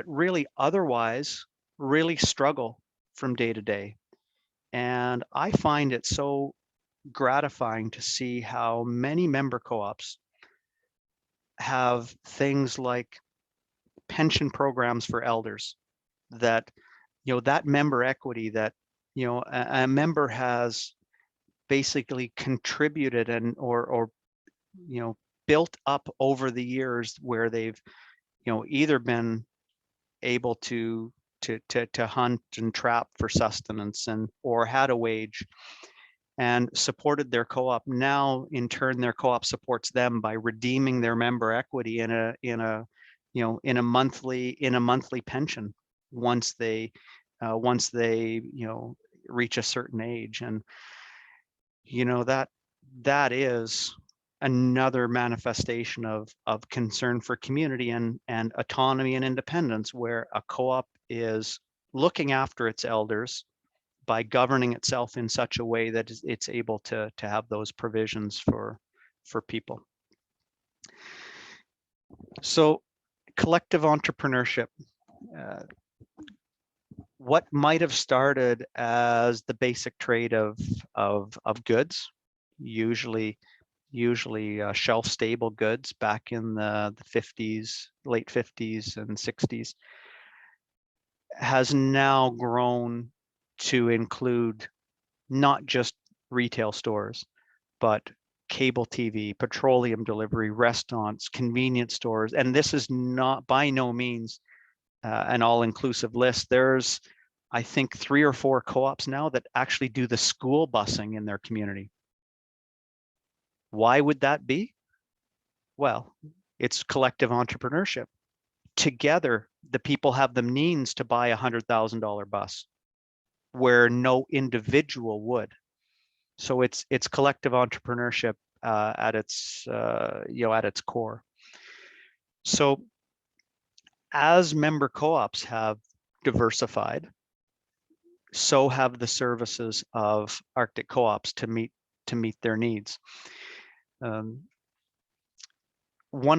really otherwise really struggle from day to day. And I find it so gratifying to see how many member co-ops have things like pension programs for elders, that that member equity, that a member has basically contributed and or built up over the years, where they've either been able to hunt and trap for sustenance or had a wage and supported their co-op. Now in turn their co-op supports them by redeeming their member equity in a monthly pension once they reach a certain age. And that is another manifestation of concern for community and autonomy and independence, where a co-op is looking after its elders by governing itself in such a way that it's able to have those provisions for people. So collective entrepreneurship, what might have started as the basic trade of goods, usually shelf stable goods back in the 50s, late 50s and 60s, has now grown to include not just retail stores, but cable TV, petroleum delivery, restaurants, convenience stores. And this is not by no means an all-inclusive list. There's, I think, 3 or 4 co-ops now that actually do the school busing in their community. Why would that be? Well, it's collective entrepreneurship. Together, the people have the means to buy a $100,000 bus, where no individual would. So it's collective entrepreneurship at its core. So as member co-ops have diversified, so have the services of Arctic co-ops to meet their needs. One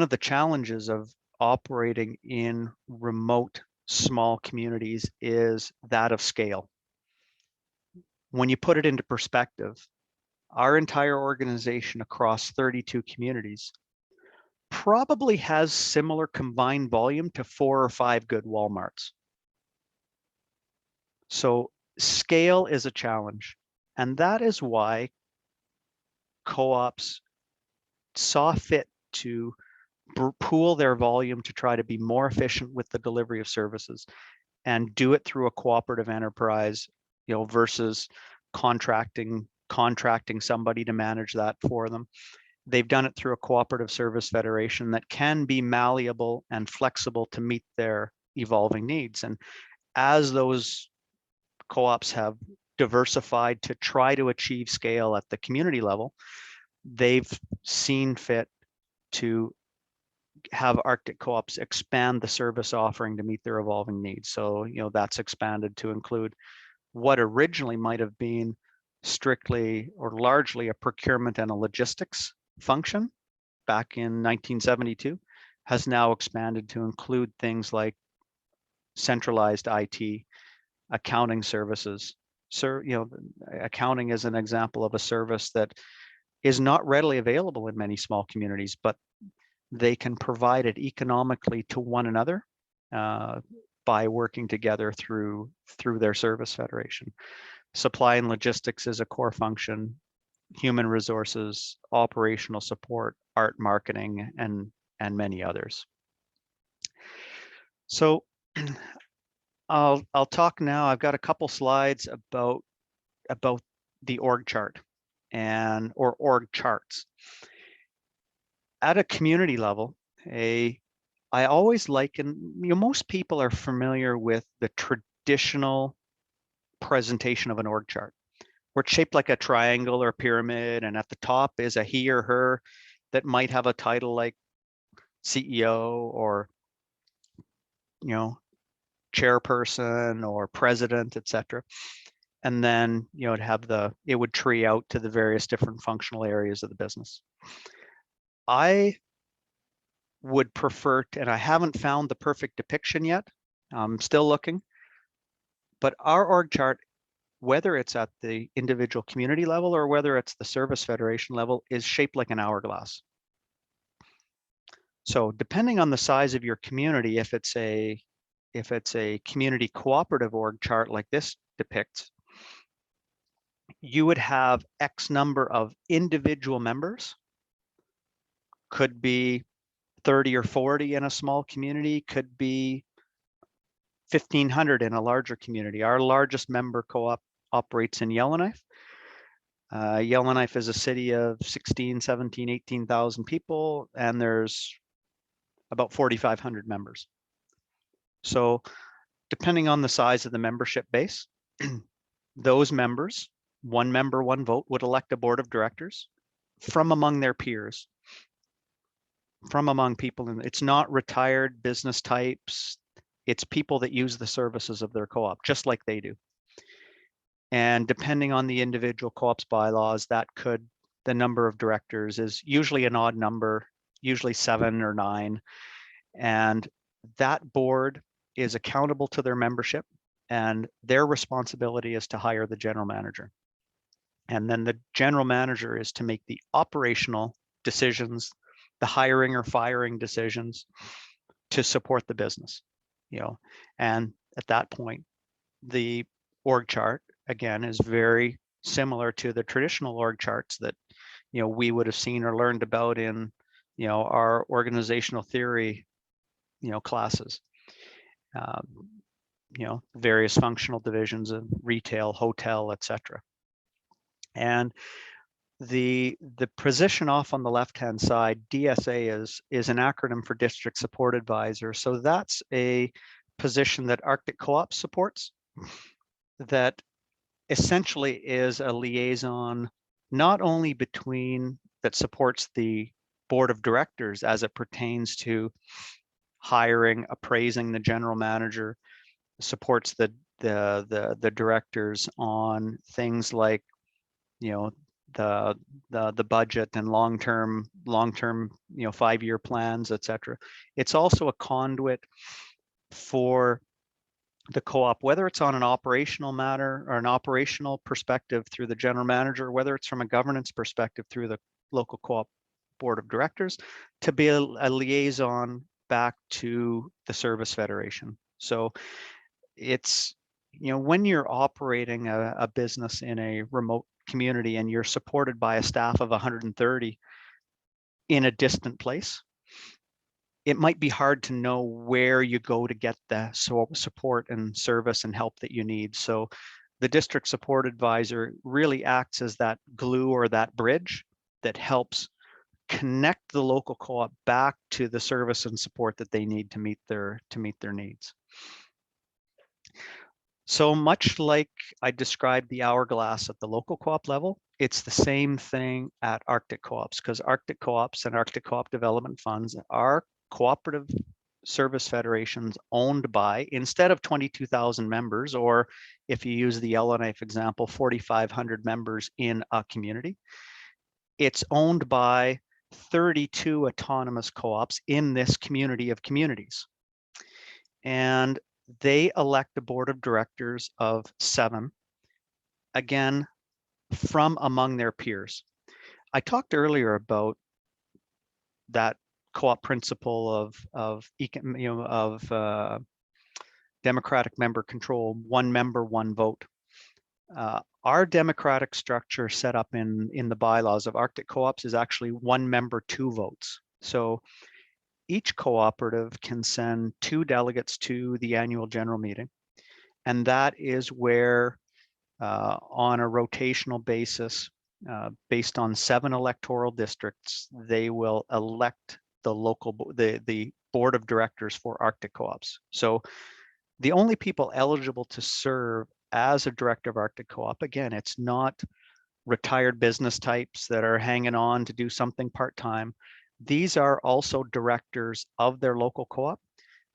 of the challenges of operating in remote small communities is that of scale. When you put it into perspective, our entire organization across 32 communities probably has similar combined volume to 4 or 5 good Walmarts. So scale is a challenge, and that is why co-ops saw fit to pool their volume to try to be more efficient with the delivery of services and do it through a cooperative enterprise, versus contracting somebody to manage that for them. They've done it through a cooperative service federation that can be malleable and flexible to meet their evolving needs. And as those co-ops have diversified to try to achieve scale at the community level, they've seen fit to have Arctic co-ops expand the service offering to meet their evolving needs. So, that's expanded to include what originally might have been strictly or largely a procurement and a logistics function back in 1972, has now expanded to include things like centralized IT, accounting services. So, accounting is an example of a service that is not readily available in many small communities, but they can provide it economically to one another by working together through their service federation. Supply and logistics is a core function, human resources, operational support, art marketing, and many others. So I'll talk now. I've got a couple slides about the org chart. or org charts. At a community level, I always liken, most people are familiar with the traditional presentation of an org chart, where it's shaped like a triangle or a pyramid, and at the top is a he or her that might have a title like CEO or chairperson or president, etc. And then it would tree out to the various different functional areas of the business. I would prefer to, and I haven't found the perfect depiction yet, I'm still looking, but our org chart, whether it's at the individual community level or whether it's the service federation level, is shaped like an hourglass. So depending on the size of your community, if it's a community cooperative org chart like this depicts, you would have X number of individual members, could be 30 or 40 in a small community, could be 1,500 in a larger community. Our largest member co-op operates in Yellowknife. Yellowknife is a city of 16, 17, 18,000 people, and there's about 4,500 members. So depending on the size of the membership base, those members, one member, one vote, would elect a board of directors from among their peers, from among people. And it's not retired business types. It's people that use the services of their co-op, just like they do. And depending on the individual co-op's bylaws, the number of directors is usually an odd number, usually 7 or 9. And that board is accountable to their membership, and their responsibility is to hire the general manager. And then the general manager is to make the operational decisions, the hiring or firing decisions to support the business, and at that point, the org chart, again, is very similar to the traditional org charts that, we would have seen or learned about in, our organizational theory, classes. Various functional divisions of retail, hotel, etc. And the position off on the left-hand side, DSA, is an acronym for District Support Advisor. So that's a position that Arctic Co-op supports, that essentially is a liaison not only that supports the board of directors as it pertains to hiring, appraising the general manager, supports the directors on things like the budget and long-term 5-year plans, etc. It's also a conduit for the co-op, whether it's on an operational matter or an operational perspective through the general manager, or whether it's from a governance perspective through the local co-op board of directors, to be a liaison back to the service federation. So it's, when you're operating a business in a remote community and you're supported by a staff of 130 in a distant place, it might be hard to know where you go to get the support and service and help that you need. So the district support advisor really acts as that glue or that bridge that helps connect the local co-op back to the service and support that they need to meet their needs. So much like I described the hourglass at the local co-op level, it's the same thing at Arctic co-ops, because Arctic co-ops and Arctic co-op development funds are cooperative service federations owned by, instead of 22,000 members, or if you use the Yellowknife example, 4,500 members in a community, it's owned by 32 autonomous co-ops in this community of communities. And they elect a board of directors of 7, again, from among their peers. I talked earlier about that co-op principle of democratic member control, one member, one vote. Our democratic structure set up in the bylaws of Arctic co-ops is actually one member, 2 votes. So each cooperative can send 2 delegates to the annual general meeting. And that is where, on a rotational basis, based on 7 electoral districts, they will elect the board of directors for Arctic co-ops. So the only people eligible to serve as a director of Arctic co-op, again, it's not retired business types that are hanging on to do something part-time. These are also directors of their local co-op.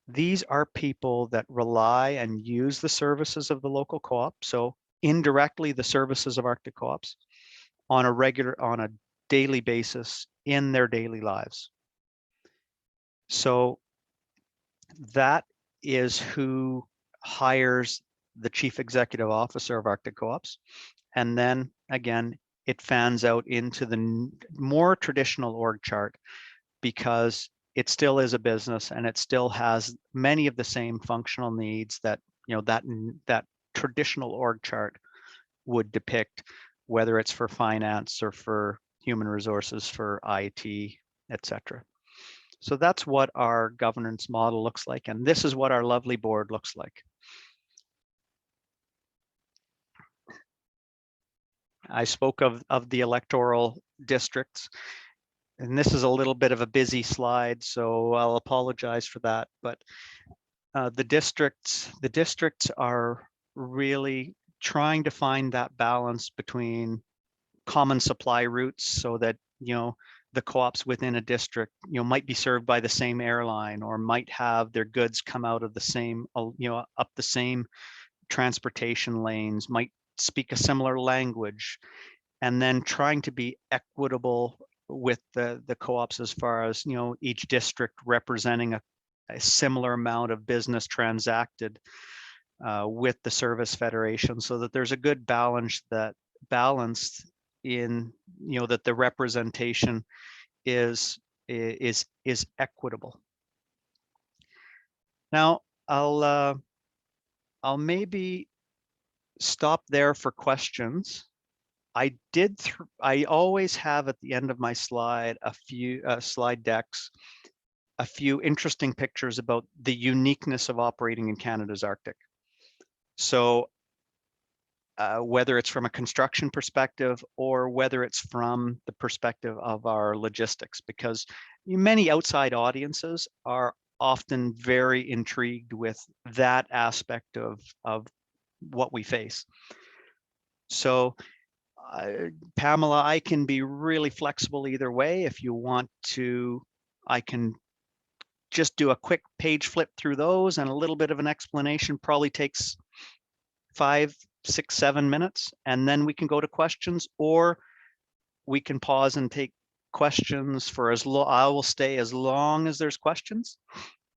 These are people that rely and use the services of the local co-op. So indirectly, the services of Arctic co-ops on a daily basis in their daily lives. So that is who hires the chief executive officer of Arctic co-ops. And then again, it fans out into the more traditional org chart, because it still is a business and it still has many of the same functional needs that, that traditional org chart would depict, whether it's for finance or for human resources, for IT, etc. So that's what our governance model looks like. And this is what our lovely board looks like. I spoke of the electoral districts, and this is a little bit of a busy slide, so I'll apologize for that. But the districts are really trying to find that balance between common supply routes, so that the co-ops within a district might be served by the same airline, or might have their goods come out of the same up the same transportation lanes, might speak a similar language, and then trying to be equitable with the co-ops as far as each district representing a similar amount of business transacted with the service federation, so that there's a good balance in that the representation is equitable. Now I'll maybe stop there for questions. I always have at the end of my slide a few slide decks, a few interesting pictures about the uniqueness of operating in Canada's Arctic. So whether it's from a construction perspective or whether it's from the perspective of our logistics, because many outside audiences are often very intrigued with that aspect of what we face. So Pamela, I can be really flexible either way. If you want to, I can just do a quick page flip through those, and a little bit of an explanation probably takes 5, 6, 7 minutes, and then we can go to questions, or we can pause and take questions for as long. I will stay as long as there's questions,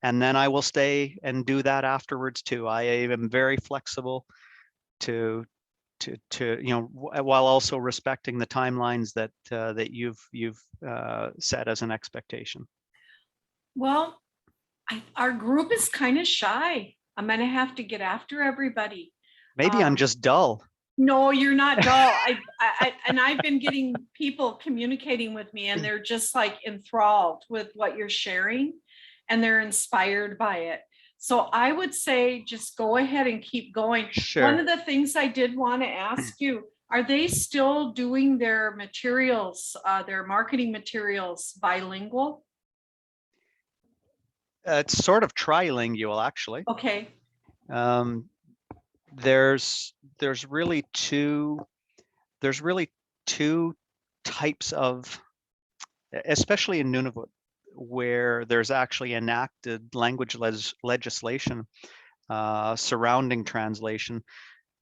and then I will stay and do that afterwards too. I am very flexible to while also respecting the timelines that that you've set as an expectation. Well, our group is kind of shy. I'm going to have to get after everybody. Maybe I'm just dull. No, you're not dull. And I've been getting people communicating with me, and they're just like enthralled with what you're sharing, and they're inspired by it. So I would say just go ahead and keep going. Sure. One of the things I did want to ask you, are they still doing their materials, their marketing materials bilingual? It's sort of trilingual, actually. Okay. There's really two types of, especially in Nunavut, where there's actually enacted language legislation surrounding translation.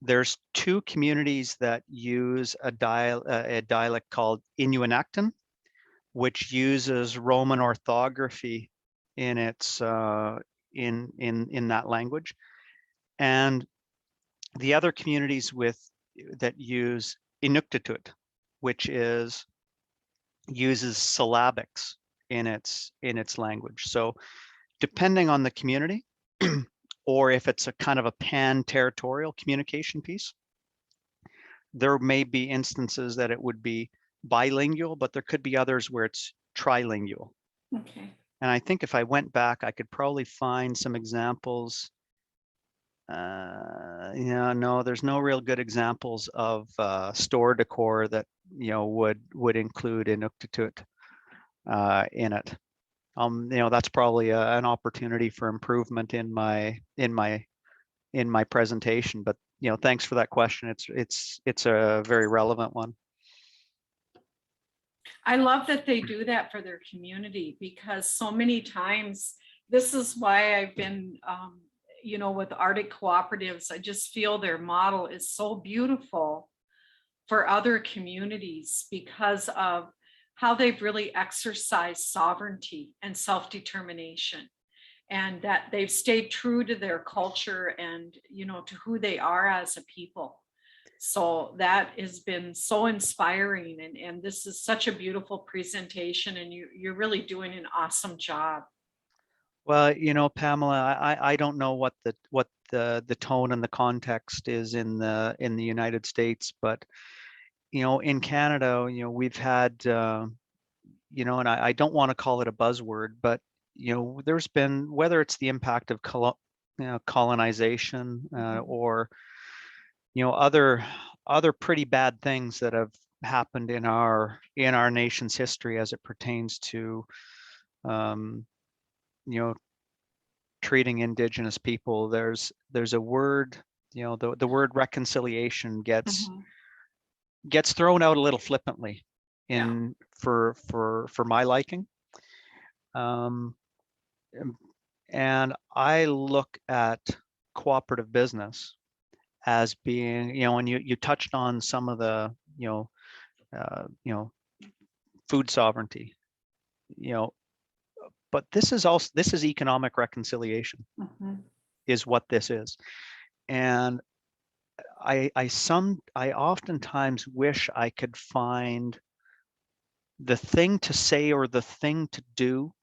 There's 2 communities that use a dialect called Inuinnaqtun, which uses Roman orthography in its in that language, and the other communities that use Inuktitut, which uses syllabics in its language. So depending on the community, or if it's a kind of a pan-territorial communication piece, there may be instances that it would be bilingual, but there could be others where it's trilingual. Okay. And I think if I went back, I could probably find some examples Yeah, no, there's no real good examples of store decor that would include Inuktitut in it. That's probably an opportunity for improvement in my presentation. But thanks for that question. It's a very relevant one. I love that they do that for their community, because so many times, this is why I've been, with Arctic Cooperatives, I just feel their model is so beautiful for other communities because of how they've really exercised sovereignty and self-determination, and that they've stayed true to their culture and, to who they are as a people. So that has been so inspiring, and this is such a beautiful presentation, and you're really doing an awesome job. Well, Pamela, I don't know what the tone and the context is in the United States, but in Canada, we've had and I don't want to call it a buzzword, but there's been, whether it's the impact of colonization or other pretty bad things that have happened in our nation's history as it pertains to treating Indigenous people. There's a word, the word reconciliation gets thrown out a little flippantly for my liking. And I look at cooperative business as being, and you touched on some of the, food sovereignty, but this is economic reconciliation is what this is. And I oftentimes wish I could find the thing to say or the thing to do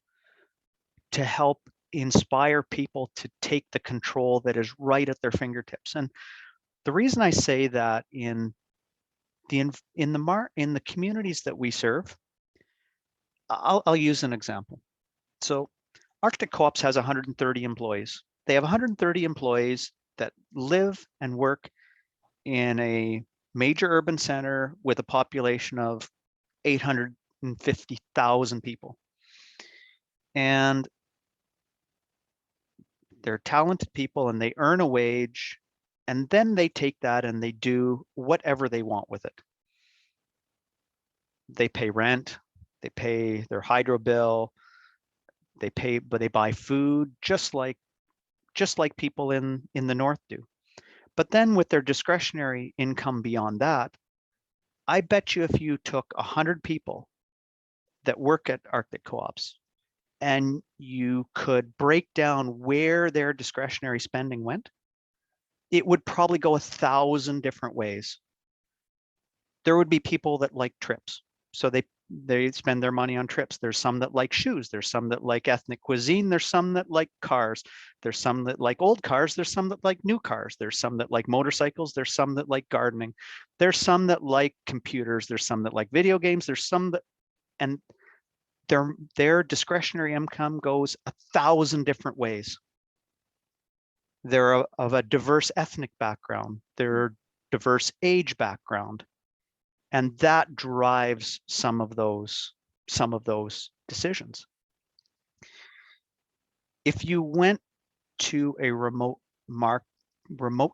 to help inspire people to take the control that is right at their fingertips. And the reason I say that in the communities that we serve, I'll use an example. So Arctic Co-ops has 130 employees. They have 130 employees that live and work in a major urban center with a population of 850,000 people. And they're talented people and they earn a wage, and then they take that and they do whatever they want with it. They pay rent, they pay their hydro bill, but they buy food just like people in the north do. But then with their discretionary income beyond that, I bet you if you took 100 people that work at Arctic Co-ops and you could break down where their discretionary spending went, it would probably go 1,000 different ways. There would be people that like trips, so they spend their money on trips. There's some that like shoes. There's some that like ethnic cuisine. There's some that like cars. There's some that like old cars. There's some that like new cars. There's some that like motorcycles. There's some that like gardening. There's some that like computers. There's some that like video games. There's some that, and their discretionary income goes 1,000 different ways. They're of a diverse ethnic background. They're diverse age background. And that drives some of those decisions. If you went to a remote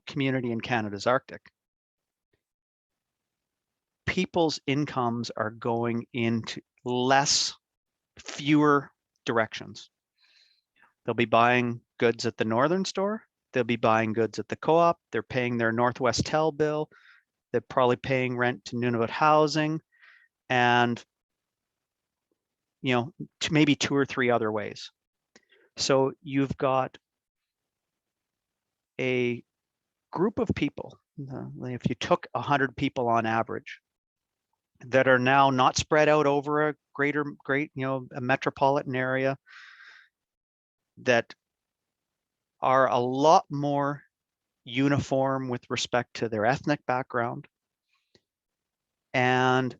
community in Canada's Arctic, people's incomes are going into fewer directions. They'll be buying goods at the northern store. They'll be buying goods at the co-op. They're paying their Northwest Tel bill. They're probably paying rent to Nunavut housing, and to maybe 2 or 3 other ways. So you've got a group of people, if you took 100 people on average, that are now not spread out over a a metropolitan area, that are a lot more uniform with respect to their ethnic background. And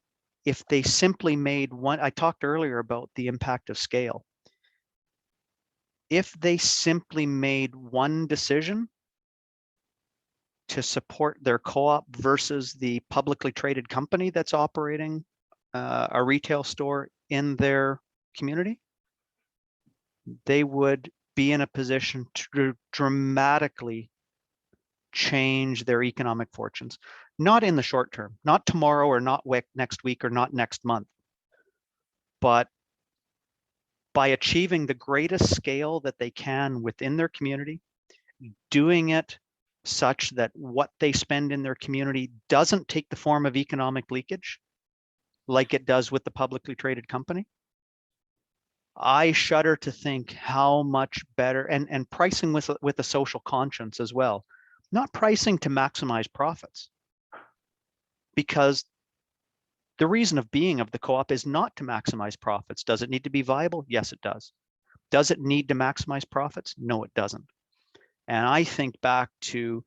if they simply made one, I talked earlier about the impact of scale. If they simply made one decision to support their co-op versus the publicly traded company that's operating a retail store in their community, they would be in a position to dramatically change their economic fortunes. Not in the short term, not tomorrow or not next week or not next month, but by achieving the greatest scale that they can within their community, doing it such that what they spend in their community doesn't take the form of economic leakage like it does with the publicly traded company. I shudder to think how much better, and pricing with a social conscience as well, not pricing to maximize profits, because the reason of being of the co-op is not to maximize profits. Does it need to be viable? Yes, it does. Does it need to maximize profits? No, it doesn't. And I think back to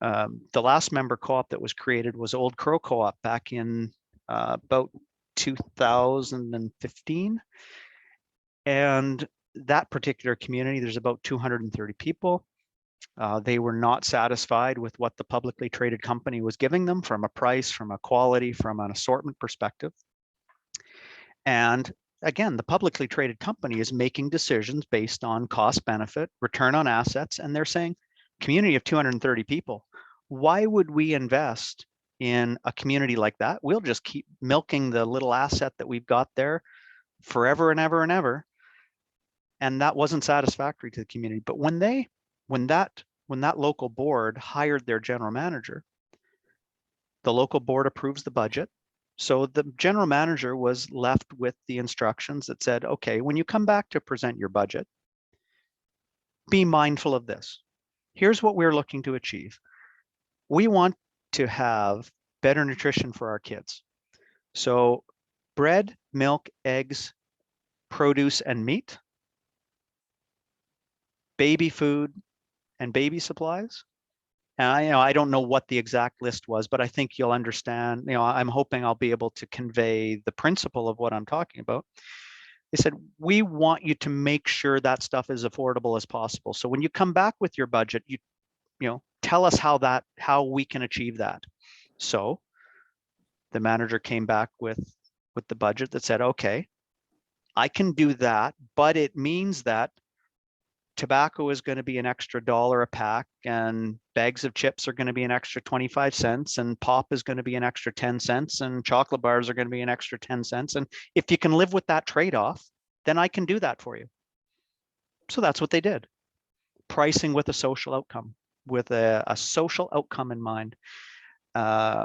the last member co-op that was created was Old Crow Co-op back in about 2015. And that particular community, there's about 230 people. They were not satisfied with what the publicly traded company was giving them from a price, from a quality, from an assortment perspective. And again, the publicly traded company is making decisions based on cost benefit, return on assets, and they're saying, community of 230 people, why would we invest in a community like that? We'll just keep milking the little asset that we've got there forever and ever and ever. And that wasn't satisfactory to the community. But when that local board hired their general manager, the local board approves the budget. So the general manager was left with the instructions that said, okay, when you come back to present your budget, be mindful of this. Here's what we're looking to achieve. We want to have better nutrition for our kids. So bread, milk, eggs, produce, and meat, baby food, and baby supplies. And I don't know what the exact list was, but I think you'll understand. I'm hoping I'll be able to convey the principle of what I'm talking about. They said, we want you to make sure that stuff is affordable as possible. So when you come back with your budget, you tell us how we can achieve that. So the manager came back with the budget that said, okay, I can do that, but it means that tobacco is going to be an extra $1 a pack, and bags of chips are going to be an extra 25 cents, and pop is going to be an extra 10 cents, and chocolate bars are going to be an extra 10 cents. And if you can live with that trade-off, then I can do that for you. So that's what they did. Pricing with a social outcome, with a social outcome in mind,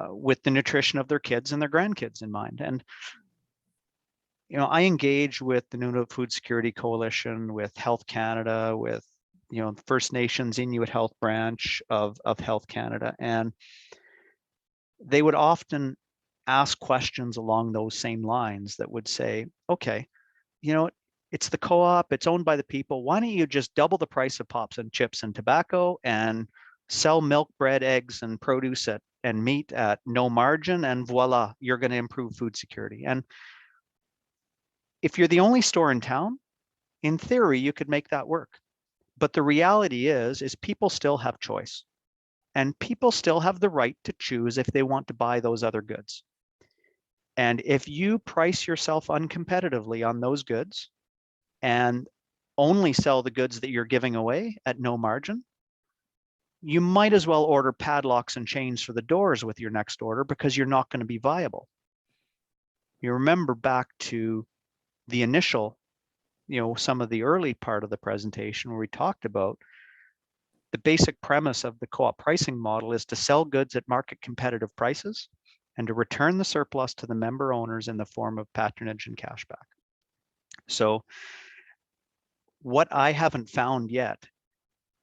with the nutrition of their kids and their grandkids in mind. And I engage with the Nunavut Food Security Coalition, with Health Canada, with the First Nations Inuit Health Branch of Health Canada, and they would often ask questions along those same lines that would say, okay, it's the co-op, it's owned by the people. Why don't you just double the price of pops and chips and tobacco and sell milk, bread, eggs, and produce and meat at no margin, and voila, you're going to improve food security. And if you're the only store in town, in theory, you could make that work. But the reality is people still have choice, and people still have the right to choose if they want to buy those other goods. And if you price yourself uncompetitively on those goods and only sell the goods that you're giving away at no margin, you might as well order padlocks and chains for the doors with your next order, because you're not going to be viable. You remember back to the initial, some of the early part of the presentation where we talked about the basic premise of the co-op pricing model is to sell goods at market competitive prices and to return the surplus to the member owners in the form of patronage and cashback. So what I haven't found yet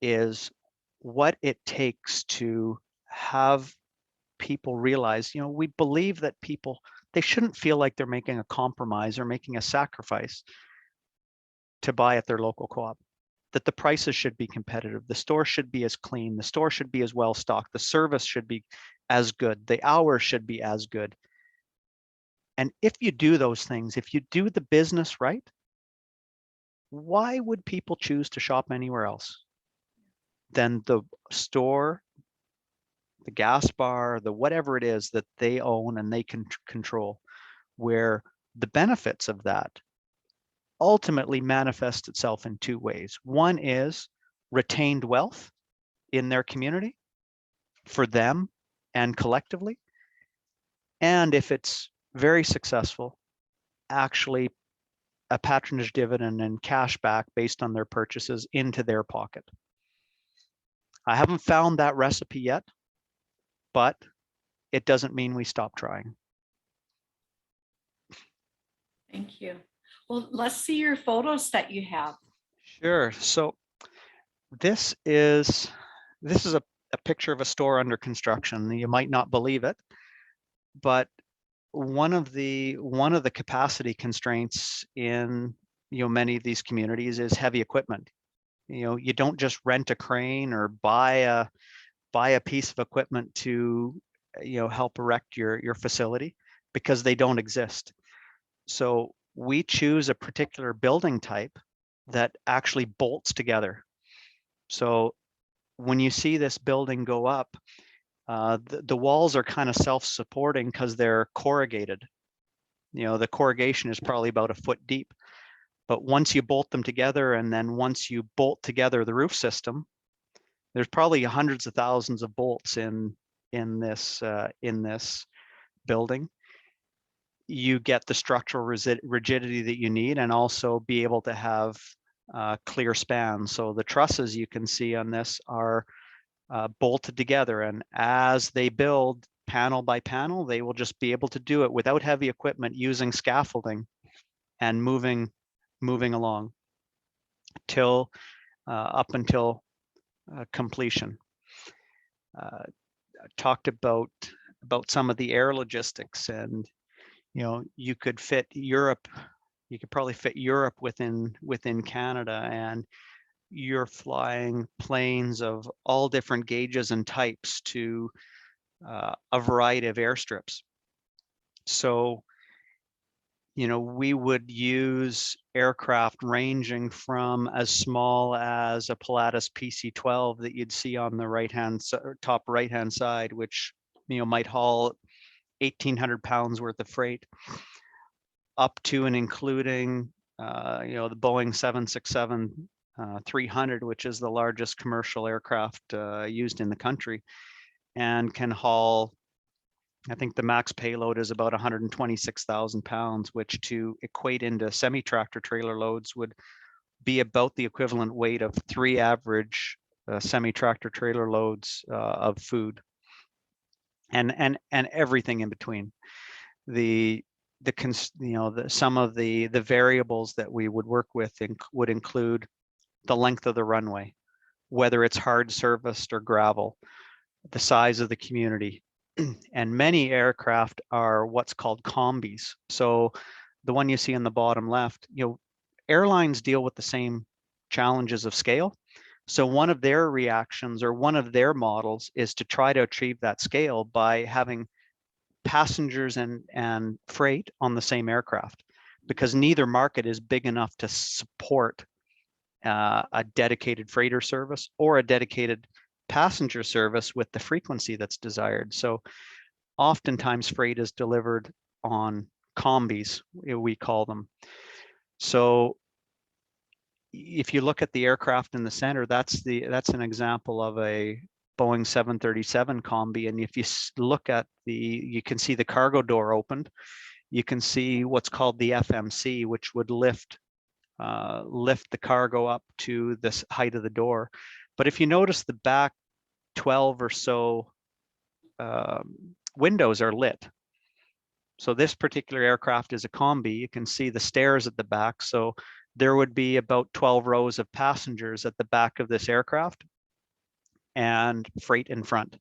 is what it takes to have people realize, we believe that people, they shouldn't feel like they're making a compromise or making a sacrifice to buy at their local co-op, that the prices should be competitive, the store should be as clean, the store should be as well stocked, the service should be as good, the hours should be as good. And if you do those things, if you do the business right, why would people choose to shop anywhere else than the store the gas bar, the whatever it is that they own and they can control, where the benefits of that ultimately manifest itself in two ways. One is retained wealth in their community for them and collectively. And if it's very successful, actually a patronage dividend and cash back based on their purchases into their pocket. I haven't found that recipe yet, but it doesn't mean we stop trying. Thank you. Well, let's see your photos that you have. Sure. So this is a picture of a store under construction. You might not believe it, but one of the capacity constraints in many of these communities is heavy equipment. You don't just rent a crane or buy a piece of equipment to help erect your facility, because they don't exist. So we choose a particular building type that actually bolts together. So when you see this building go up, the walls are kind of self-supporting because they're corrugated. The corrugation is probably about a foot deep. But once you bolt them together, and then once you bolt together the roof system, there's probably hundreds of thousands of bolts in this building. You get the structural rigidity that you need, and also be able to have clear spans. So the trusses you can see on this are bolted together, and as they build panel by panel, they will just be able to do it without heavy equipment, using scaffolding and moving along till up until completion. Talked about some of the air logistics, and you could probably fit Europe within Canada, and you're flying planes of all different gauges and types to a variety of airstrips. So we would use aircraft ranging from as small as a Pilatus PC-12 that you'd see on the top right-hand side, which might haul 1,800 pounds worth of freight, up to and including the Boeing 767-300, which is the largest commercial aircraft used in the country, and can haul, I think the max payload is about 126,000 pounds, which to equate into semi-tractor trailer loads would be about the equivalent weight of 3 average semi-tractor trailer loads of food, and everything in between. Some of the variables that we would work with would include the length of the runway, whether it's hard surfaced or gravel, the size of the community. And many aircraft are what's called combis. So the one you see on the bottom left, airlines deal with the same challenges of scale. So one of their reactions, or one of their models, is to try to achieve that scale by having passengers and freight on the same aircraft, because neither market is big enough to support a dedicated freighter service or a dedicated passenger service with the frequency that's desired. So oftentimes freight is delivered on combis, we call them. So if you look at the aircraft in the center, that's an example of a Boeing 737 combi. And if you look at you can see the cargo door opened. You can see what's called the FMC, which would lift the cargo up to this height of the door. But if you notice, the back 12 or so windows are lit. So this particular aircraft is a combi. You can see the stairs at the back. So there would be about 12 rows of passengers at the back of this aircraft, and freight in front.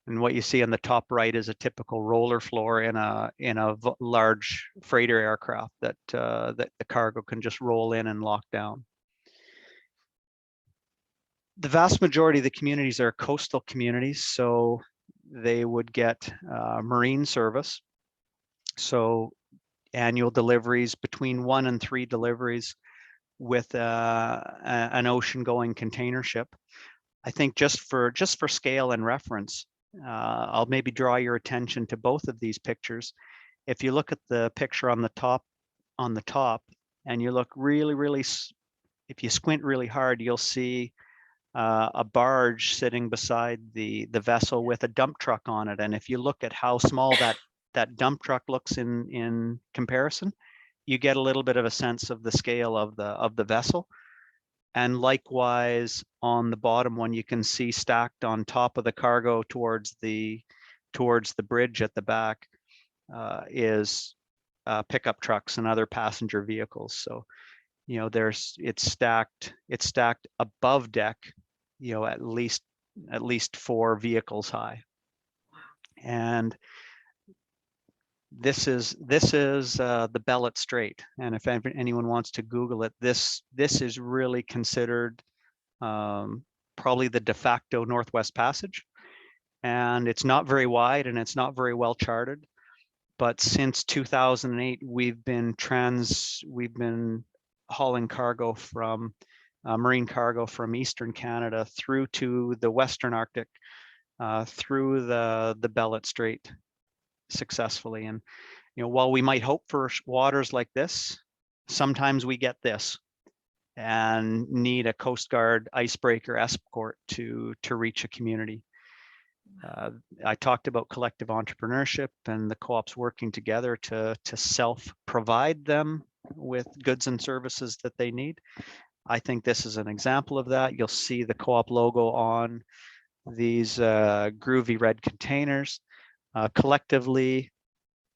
And what you see on the top right is a typical roller floor in a large freighter aircraft that the cargo can just roll in and lock down. The vast majority of the communities are coastal communities, so they would get marine service. So annual deliveries, between 1 and 3 deliveries, with an ocean-going container ship. I think just for scale and reference, I'll maybe draw your attention to both of these pictures. If you look at the picture on the top, and you look really, if you squint really hard, you'll see a barge sitting beside the vessel with a dump truck on it. And if you look at how small that dump truck looks in comparison, you get a little bit of a sense of the scale of the vessel. And likewise, on the bottom one, you can see stacked on top of the cargo towards the bridge at the back is pickup trucks and other passenger vehicles. So, you know, it's stacked above deck, you know, at least 4 vehicles high. And this is the Bellet Strait, and if anyone wants to Google it, this is really considered probably the de facto Northwest Passage, and it's not very wide and it's not very well charted. But since 2008, we've been hauling cargo from marine cargo from Eastern Canada through to the Western Arctic, through the Bellet Strait successfully. And, you know, while we might hope for waters like this, sometimes we get this and need a Coast Guard icebreaker escort to reach a community. I talked about collective entrepreneurship and the co-ops working together to self-provide them with goods and services that they need. I think this is an example of that. You'll see the co-op logo on these groovy red containers. Collectively,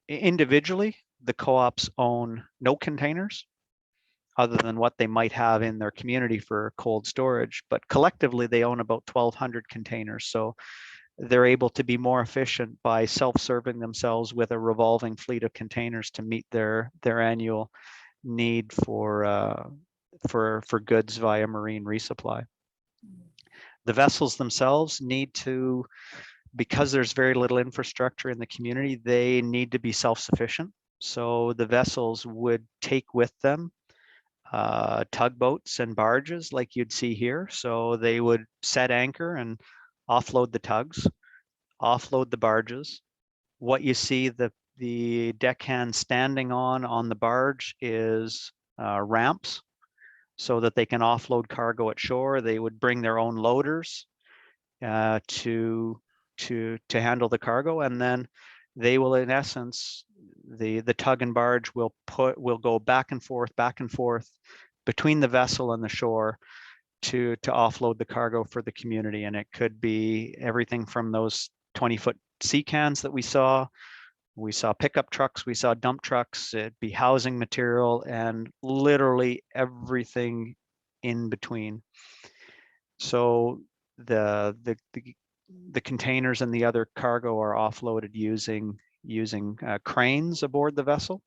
individually, the co-ops own no containers other than what they might have in their community for cold storage, but collectively they own about 1,200 containers. So they're able to be more efficient by self-serving themselves with a revolving fleet of containers to meet their annual need for goods via marine resupply. The vessels themselves need to, because there's very little infrastructure in the community, they need to be self-sufficient. So the vessels would take with them tugboats and barges like you'd see here. So they would set anchor and offload the tugs, offload the barges. What you see the deckhand standing on the barge is ramps so that they can offload cargo at shore. They would bring their own loaders to handle the cargo, and then they will, in essence, the tug and barge will go back and forth between the vessel and the shore to offload the cargo for the community. And it could be everything from those 20-foot sea cans that we saw pickup trucks, we saw dump trucks, it'd be housing material, and literally everything in between. So the containers and the other cargo are offloaded using cranes aboard the vessel.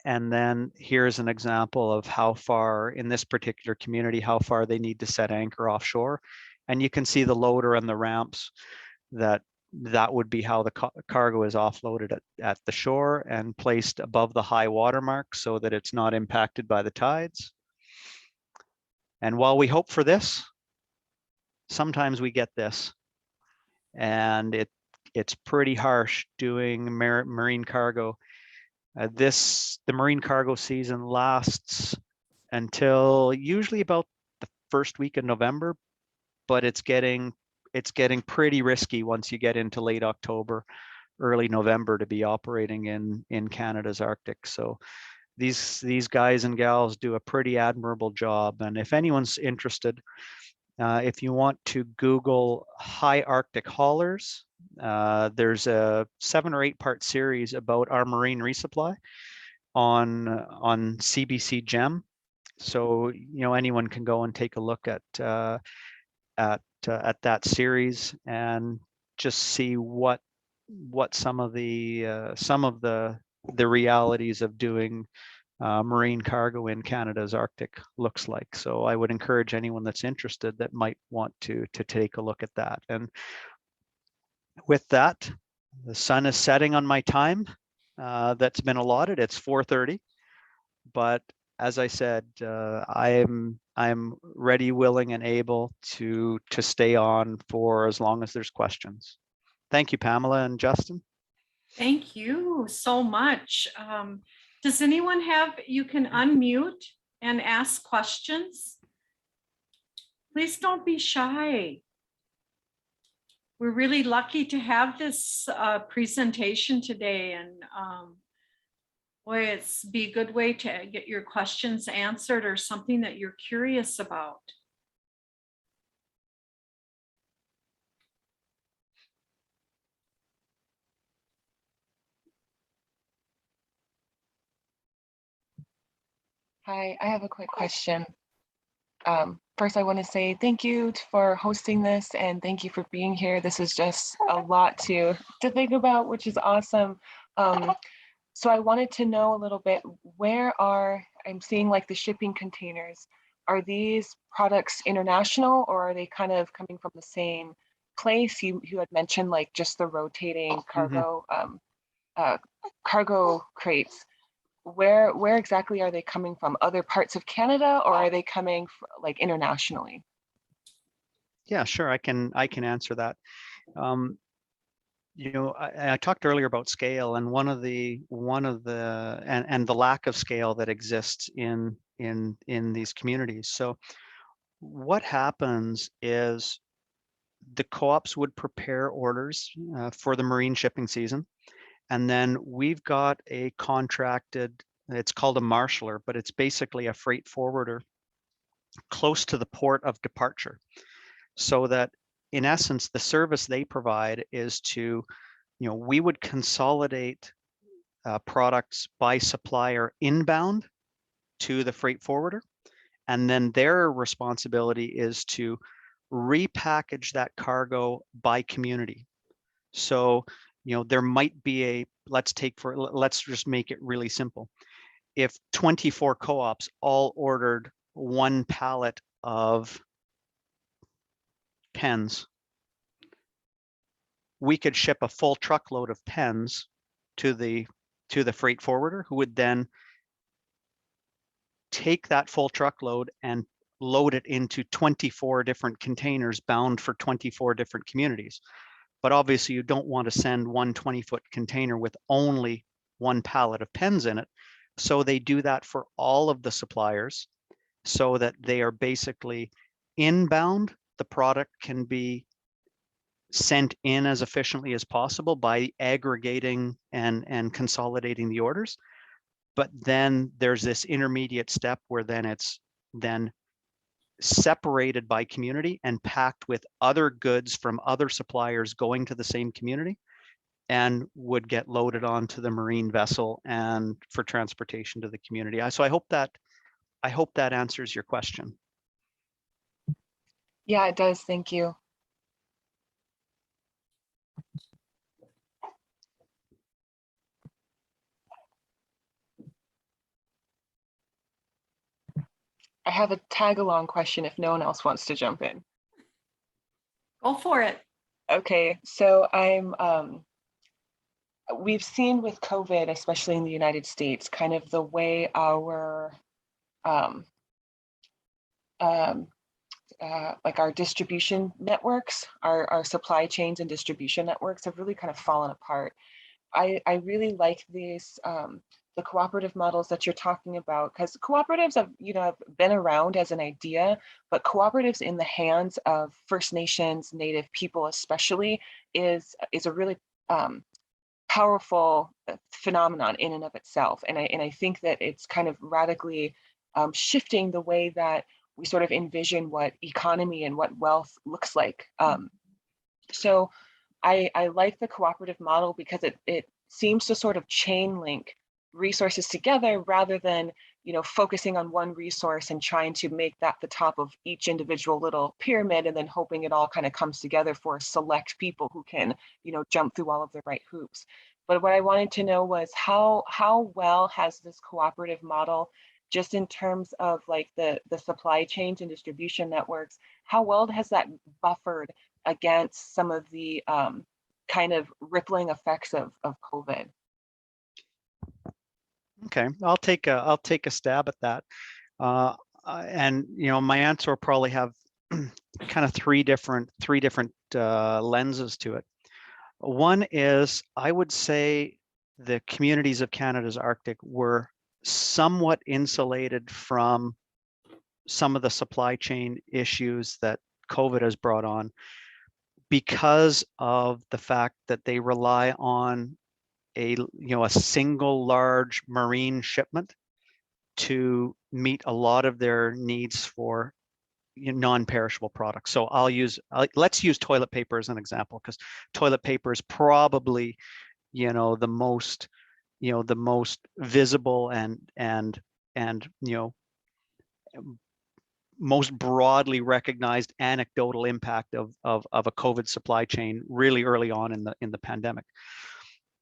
And then here's an example of how far in this particular community, how far they need to set anchor offshore. And you can see the loader and the ramps that would be how the cargo is offloaded at the shore and placed above the high water mark so that it's not impacted by the tides. And while we hope for this, sometimes we get this. And it's pretty harsh doing marine cargo. The marine cargo season lasts until usually about the first week of November, but it's getting pretty risky once you get into late October, early November to be operating in Canada's Arctic. So these guys and gals do a pretty admirable job. And if anyone's interested, if you want to Google high Arctic haulers, there's a 7 or 8 part series about our marine resupply on CBC Gem. So, you know, anyone can go and take a look at that series and just see what some of the realities of doing marine cargo in Canada's Arctic looks like. So I would encourage anyone that's interested that might want to take a look at that. And with that, the sun is setting on my time that's been allotted. It's 4:30, but as I said, I'm ready, willing, and able to stay on for as long as there's questions. Thank you, Pamela and Justin. Thank you so much. Does anyone have, you can unmute and ask questions. Please don't be shy. We're really lucky to have this presentation today, and boy, it's be a good way to get your questions answered or something that you're curious about. Hi, I have a quick question. First, I want to say thank you for hosting this and thank you for being here. This is just a lot to think about, which is awesome. So I wanted to know a little bit, I'm seeing like the shipping containers. Are these products international or are they kind of coming from the same place? You had mentioned like just the rotating cargo, cargo crates. Where exactly are they coming from? Other parts of Canada, or are they coming like internationally? Yeah, sure. I can answer that. You know, I talked earlier about scale, and one of the and the lack of scale that exists in these communities. So what happens is the co-ops would prepare orders for the marine shipping season. And then we've got a contracted, it's called a marshaller, but it's basically a freight forwarder close to the port of departure. So that in essence, the service they provide is to, you know, we would consolidate products by supplier inbound to the freight forwarder. And then their responsibility is to repackage that cargo by community. So, you know, there might be let's just make it really simple. If 24 co-ops all ordered 1 pallet of pens, we could ship a full truckload of pens to the freight forwarder, who would then take that full truckload and load it into 24 different containers bound for 24 different communities. But obviously you don't want to send one 20-foot container with only 1 pallet of pens in it. So they do that for all of the suppliers so that they are basically inbound. The product can be sent in as efficiently as possible by aggregating and consolidating the orders. But then there's this intermediate step where then it's then separated by community and packed with other goods from other suppliers going to the same community, and would get loaded onto the marine vessel and for transportation to the community. So I hope that answers your question. Yeah, it does. Thank you. I have a tag along question if no one else wants to jump in. Go for it. Okay, so we've seen with COVID, especially in the United States, kind of the way our like our distribution networks, our supply chains and distribution networks have really kind of fallen apart. I really like these the cooperative models that you're talking about, because cooperatives have, you know, have been around as an idea, but cooperatives in the hands of First Nations, Native people especially, is a really powerful phenomenon in and of itself. And I think that it's kind of radically shifting the way that we sort of envision what economy and what wealth looks like. So I like the cooperative model because it seems to sort of chain link resources together rather than, you know, focusing on one resource and trying to make that the top of each individual little pyramid and then hoping it all kind of comes together for select people who can, you know, jump through all of the right hoops. But what I wanted to know was how well has this cooperative model, just in terms of like the supply chains and distribution networks, how well has that buffered against some of the kind of rippling effects of COVID? Okay, I'll take a stab at that. And my answer will probably have kind of three different lenses to it. One is, I would say the communities of Canada's Arctic were somewhat insulated from some of the supply chain issues that COVID has brought on, because of the fact that they rely on a single large marine shipment to meet a lot of their needs for non-perishable products. So let's use toilet paper as an example, because toilet paper is probably the most visible and most broadly recognized anecdotal impact of a COVID supply chain really early on in the pandemic.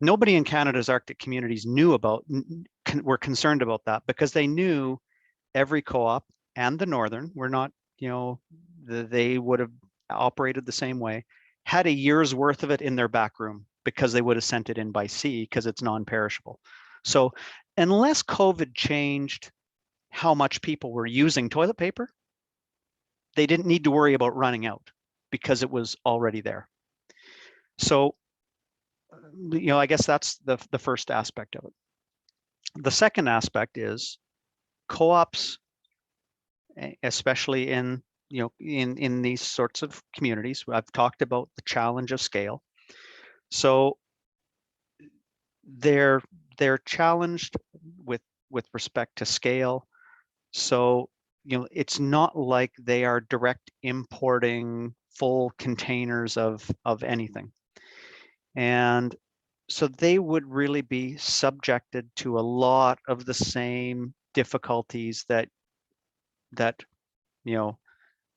Nobody in Canada's Arctic communities were concerned about that, because they knew every co-op and the Northern were not, they would have operated the same way, had a year's worth of it in their back room, because they would have sent it in by sea because it's non-perishable. So unless COVID changed how much people were using toilet paper, they didn't need to worry about running out, because it was already there. So, I guess that's the first aspect of it. The second aspect is co-ops, especially in these sorts of communities. I've talked about the challenge of scale. So they're challenged with respect to scale. So it's not like they are direct importing full containers of anything. And so they would really be subjected to a lot of the same difficulties that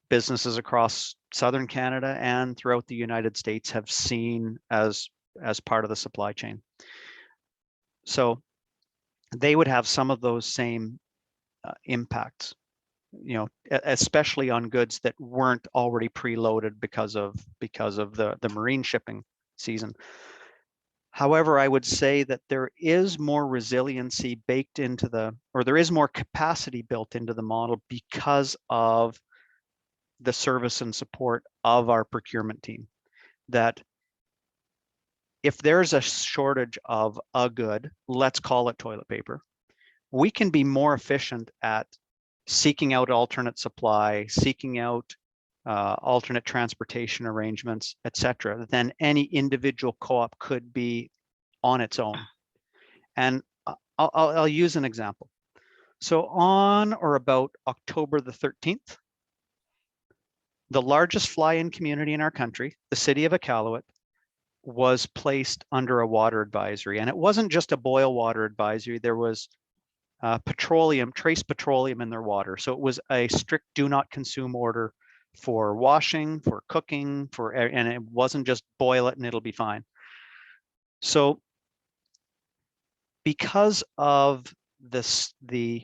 businesses across southern Canada and throughout the United States have seen as part of the supply chain. So they would have some of those same impacts, especially on goods that weren't already preloaded because of the marine shipping season. However, I would say that there is more resiliency baked into there is more capacity built into the model, because of the service and support of our procurement team. That if there's a shortage of a good, let's call it toilet paper, we can be more efficient at seeking out alternate supply, seeking out alternate transportation arrangements, etc., than any individual co-op could be on its own. And I'll use an example. So on or about October the 13th, the largest fly-in community in our country, the city of Iqaluit, was placed under a water advisory. And it wasn't just a boil water advisory. There was trace petroleum in their water. So it was a strict do not consume order for washing, for cooking, and it wasn't just boil it and it'll be fine. So because of the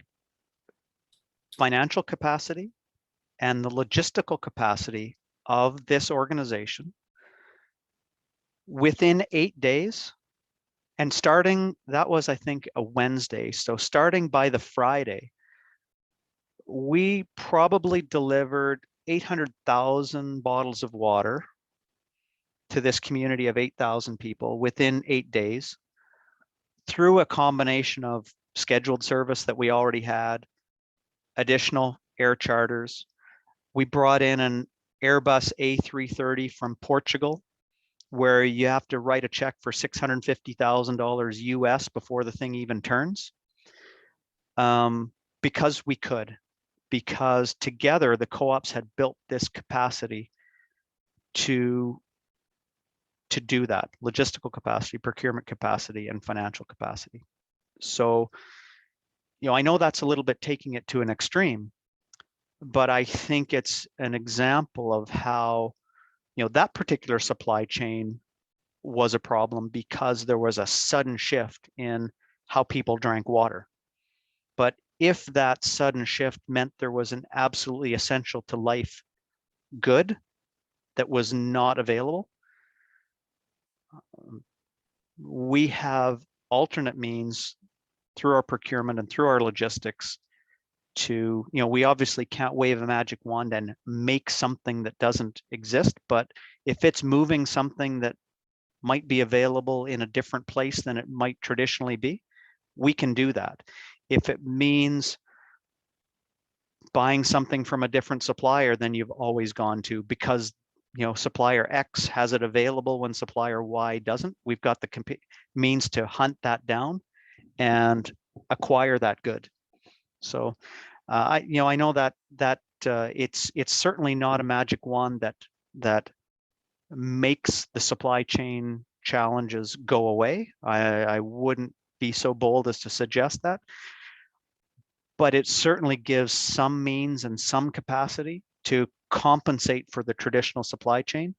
financial capacity and the logistical capacity of this organization, within 8 days, and starting, that was, I think, a Wednesday. So starting by the Friday, we probably delivered 800,000 bottles of water to this community of 8,000 people within 8 days, through a combination of scheduled service that we already had, additional air charters. We brought in an Airbus A330 from Portugal, where you have to write a check for $650,000 US before the thing even turns, because we could, because together the co-ops had built this capacity to do that: logistical capacity, procurement capacity, and financial capacity. So, I know that's a little bit taking it to an extreme, but I think it's an example of how, that particular supply chain was a problem, because there was a sudden shift in how people drank water. But if that sudden shift meant there was an absolutely essential to life good that was not available, we have alternate means through our procurement and through our logistics to, we obviously can't wave a magic wand and make something that doesn't exist, but if it's moving something that might be available in a different place than it might traditionally be, we can do that. If it means buying something from a different supplier than you've always gone to because supplier X has it available when supplier Y doesn't, we've got the means to hunt that down and acquire that good. So I know that it's certainly not a magic wand that makes the supply chain challenges go away. I wouldn't be so bold as to suggest that, but it certainly gives some means and some capacity to compensate for the traditional supply chain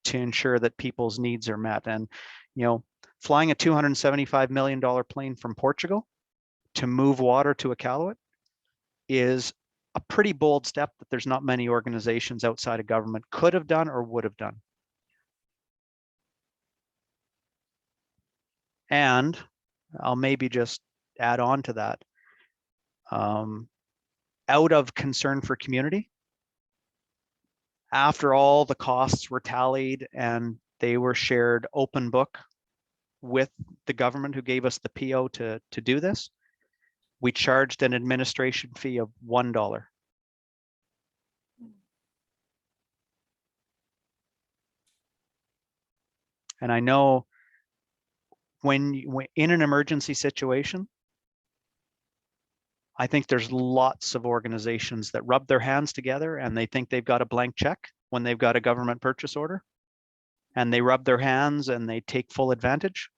to ensure that people's needs are met. And, flying a $275 million plane from Portugal to move water to Iqaluit is a pretty bold step that there's not many organizations outside of government could have done or would have done. And I'll maybe just add on to that. Out of concern for community, after all the costs were tallied and they were shared open book with the government who gave us the PO to do this, we charged an administration fee of $1. And I know when in an emergency situation, I think there's lots of organizations that rub their hands together and they think they've got a blank check when they've got a government purchase order, and they rub their hands and they take full advantage.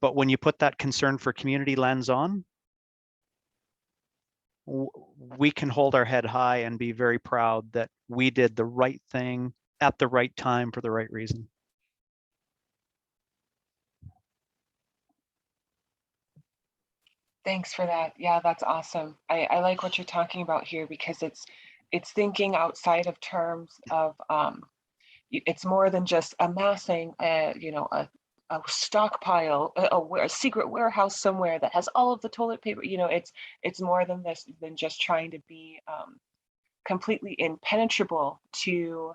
But when you put that concern for community lens on, we can hold our head high and be very proud that we did the right thing at the right time for the right reason. Thanks for that. Yeah, that's awesome. I like what you're talking about here because it's thinking outside of terms of it's more than just amassing a stockpile, a secret warehouse somewhere that has all of the toilet paper. It's more than this, than just trying to be completely impenetrable to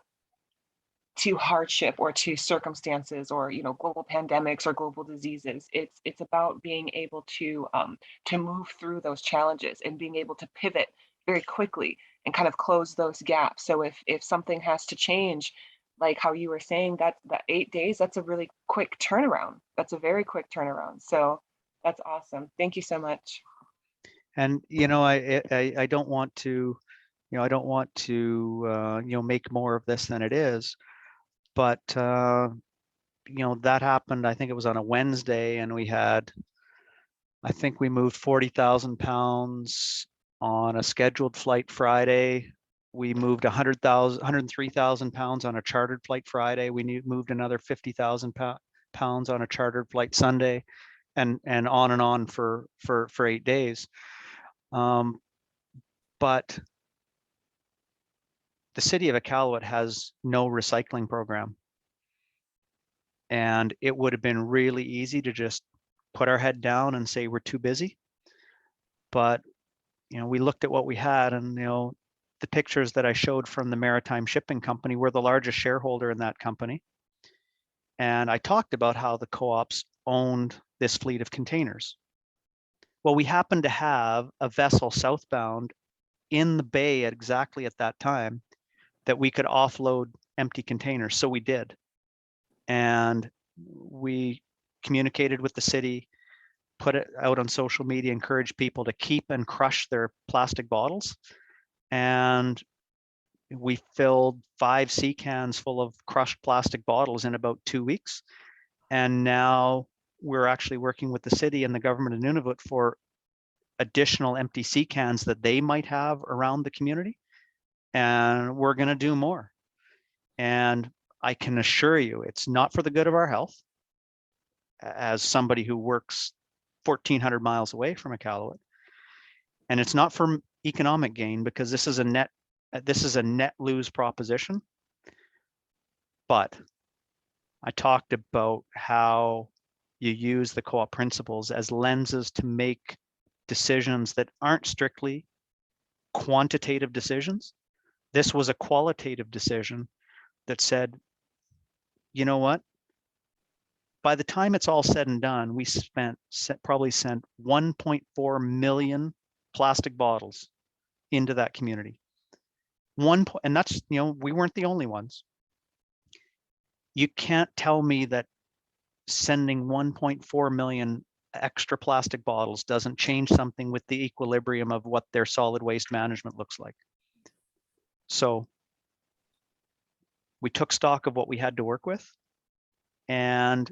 hardship or to circumstances or global pandemics or global diseases. It's about being able to move through those challenges and being able to pivot very quickly and kind of close those gaps. So if something has to change, like how you were saying, that 8 days, that's a really quick turnaround. That's a very quick turnaround. So that's awesome. Thank you so much. And I don't want to make more of this than it is, but that happened. I think it was on a Wednesday, and I think we moved 40,000 pounds on a scheduled flight Friday. We moved 103,000 pounds on a chartered flight Friday. We moved another 50,000 pounds on a chartered flight Sunday, and on for 8 days. But the city of Iqaluit has no recycling program. And it would have been really easy to just put our head down and say we're too busy. But we looked at what we had, and the pictures that I showed from the Maritime Shipping Company, we're the largest shareholder in that company. And I talked about how the co-ops owned this fleet of containers. Well, we happened to have a vessel southbound in the bay exactly at that time that we could offload empty containers. So we did. And we communicated with the city, put it out on social media, encouraged people to keep and crush their plastic bottles. And we filled 5 sea cans full of crushed plastic bottles in about 2 weeks. And now we're actually working with the city and the government of Nunavut for additional empty sea cans that they might have around the community. And we're going to do more. And I can assure you, it's not for the good of our health. As somebody who works 1,400 miles away from Iqaluit, and it's not for economic gain, because this is a net lose proposition. But I talked about how you use the co-op principles as lenses to make decisions that aren't strictly quantitative decisions. This was a qualitative decision that said, you know what? By the time it's all said and done, we probably sent 1.4 million plastic bottles into that community. And that's, we weren't the only ones. You can't tell me that sending 1.4 million extra plastic bottles doesn't change something with the equilibrium of what their solid waste management looks like. So we took stock of what we had to work with and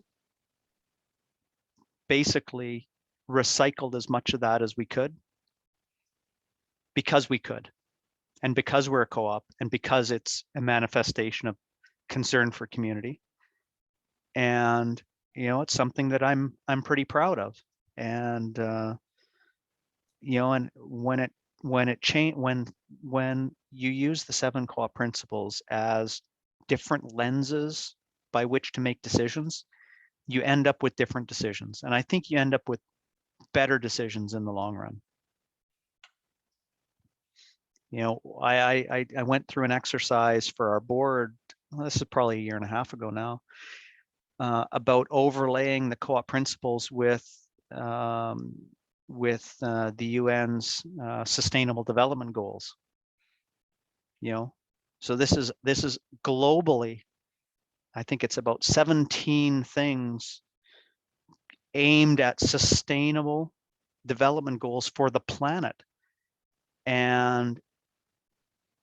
basically recycled as much of that as we could because we could, and because we're a co-op, and because it's a manifestation of concern for community. And it's something that I'm pretty proud of. And and when you use the 7 co-op principles as different lenses by which to make decisions, you end up with different decisions. And I think you end up with better decisions in the long run. I went through an exercise for our board, well, this is probably a year and a half ago now, about overlaying the co-op principles with the UN's Sustainable Development Goals. So this is globally, I think it's about 17 things aimed at sustainable development goals for the planet. And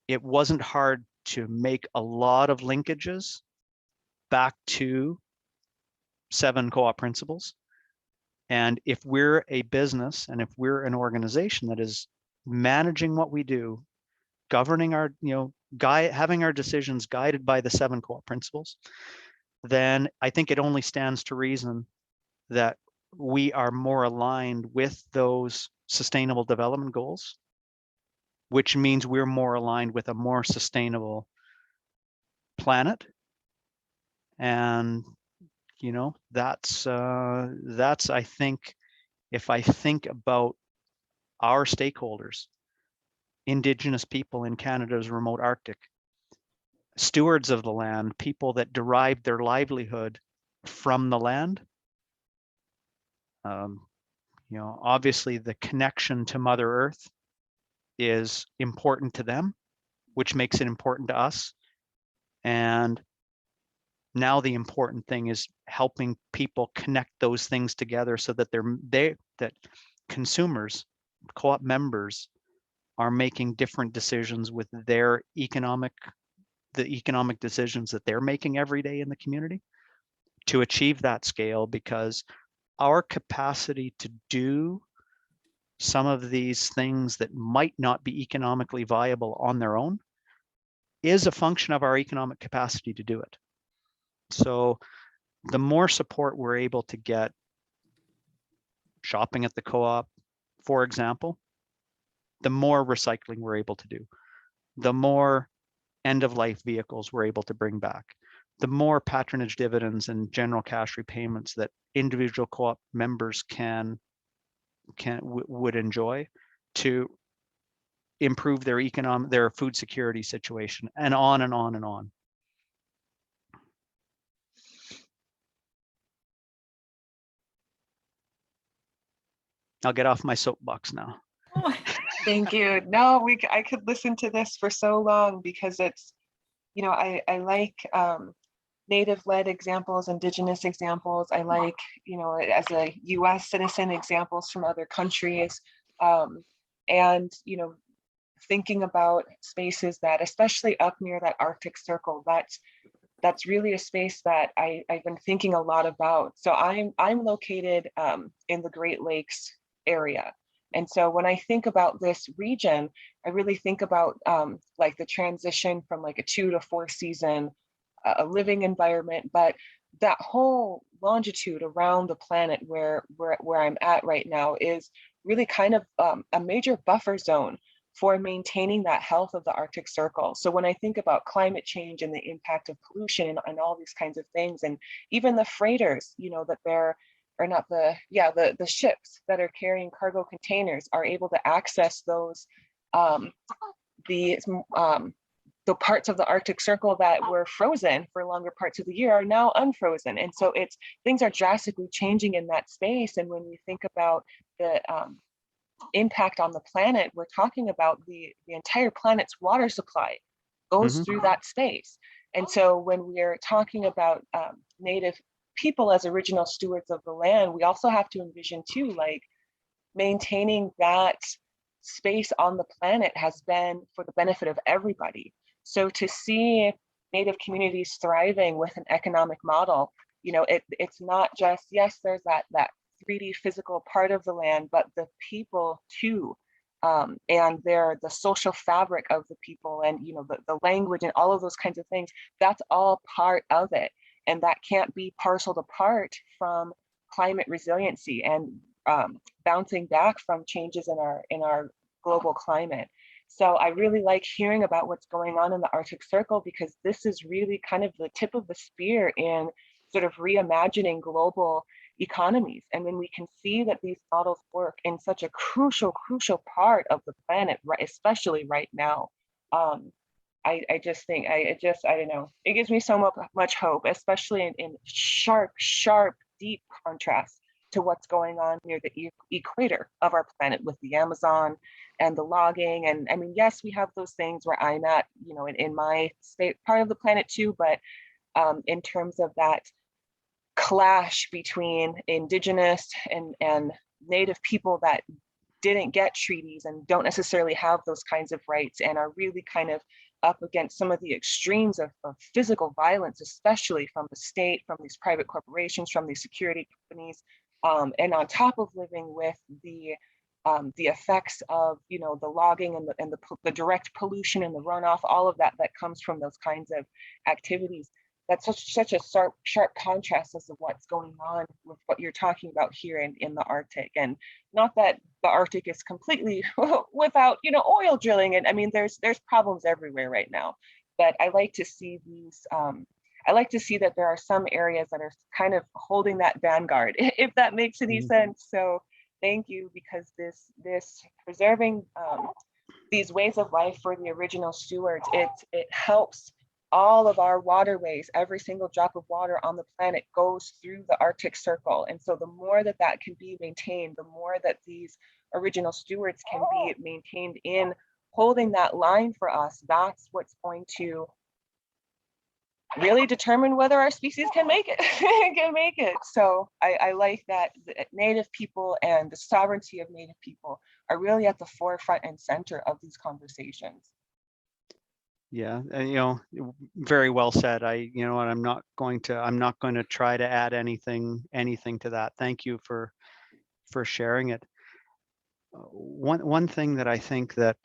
it wasn't hard to make a lot of linkages back to 7 co-op principles. And if we're a business and if we're an organization that is managing what we do, governing our, having our decisions guided by the 7 co-op principles, then I think it only stands to reason that we are more aligned with those sustainable development goals, which means we're more aligned with a more sustainable planet. And that's I think, if I think about our stakeholders, Indigenous people in Canada's remote Arctic, stewards of the land, people that derive their livelihood from the land, obviously the connection to Mother Earth is important to them, which makes it important to us. And now the important thing is helping people connect those things together so that that consumers, co-op members, are making different decisions with the economic decisions that they're making every day in the community to achieve that scale, because our capacity to do some of these things that might not be economically viable on their own is a function of our economic capacity to do it. So the more support we're able to get, shopping at the co-op, for example, the more recycling we're able to do, the more end-of-life vehicles we're able to bring back, the more patronage dividends and general cash repayments that individual co-op members would enjoy to improve their food security situation, and on and on and on. I'll get off my soapbox now. Oh, Thank you. No, I could listen to this for so long, because it's, I like Native-led examples, Indigenous examples. I like, as a US citizen, examples from other countries. And, thinking about spaces that, especially up near that Arctic Circle, that's really a space that I've been thinking a lot about. So I'm located in the Great Lakes area. And so when I think about this region, I really think about like the transition from like a 2 to 4 season a living environment, but that whole longitude around the planet where I'm at right now is really kind of a major buffer zone for maintaining that health of the Arctic Circle. So when I think about climate change and the impact of pollution and all these kinds of things, and even the freighters, that bear or not the, yeah, the ships that are carrying cargo containers are able to access those, the parts of the Arctic Circle that were frozen for longer parts of the year are now unfrozen. And so things are drastically changing in that space. And when we think about the impact on the planet, we're talking about the entire planet's water supply goes through that space. And so when we're talking about Native people as original stewards of the land, we also have to envision too, like maintaining that space on the planet has been for the benefit of everybody. So to see Native communities thriving with an economic model, you know, it's not just, yes, there's that 3D physical part of the land, but the people too, and the social fabric of the people, and you know, the language and all of those kinds of things, that's all part of it. And that can't be parceled apart from climate resiliency and bouncing back from changes in our global climate. So I really like hearing about what's going on in the Arctic Circle, because this is really kind of the tip of the spear in sort of reimagining global economies. And when we can see that these models work in such a crucial part of the planet, right, especially right now, I just think, I don't know, it gives me so much hope, especially in sharp, deep contrast to what's going on near the equator of our planet with the Amazon and the logging. And I mean, yes, we have those things where I'm at, you know, in my state part of the planet too, but in terms of that clash between Indigenous and Native people that didn't get treaties and don't necessarily have those kinds of rights, and are really kind of up against some of the extremes of physical violence, especially from the state, from these private corporations, from these security companies, and on top of living with the effects of, you know, the logging and the direct pollution and the runoff, all of that comes from those kinds of activities. That's such a sharp contrast as to what's going on with what you're talking about here in the Arctic. And not that the Arctic is completely without, you know, oil drilling. And I mean, there's problems everywhere right now. But I like to see these, I like to see that there are some areas that are kind of holding that vanguard, if that makes any sense. So thank you, because this preserving these ways of life for the original stewards, it helps all of our waterways. Every single drop of water on the planet goes through the Arctic Circle. And so the more that can be maintained, the more that these original stewards can be maintained in holding that line for us, that's what's going to really determine whether our species can make it. So I like that Native people and the sovereignty of Native people are really at the forefront and center of these conversations. Yeah, and, you know, very well said. You know what, I'm not going to try to add anything to that. Thank you for sharing it. One thing that I think that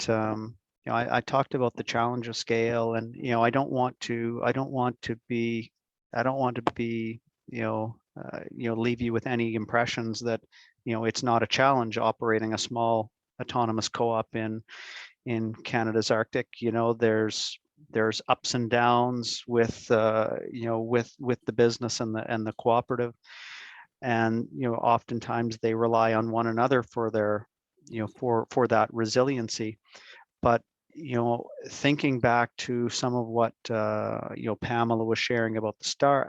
you know, I talked about the challenge of scale, and you know, I don't want to be you know, leave you with any impressions that, you know, it's not a challenge operating a small autonomous co-op in Canada's Arctic. You know, there's ups and downs with you know, with the business and the cooperative, and you know, oftentimes they rely on one another for their, you know, for that resiliency. But you know, thinking back to some of what you know, Pamela was sharing about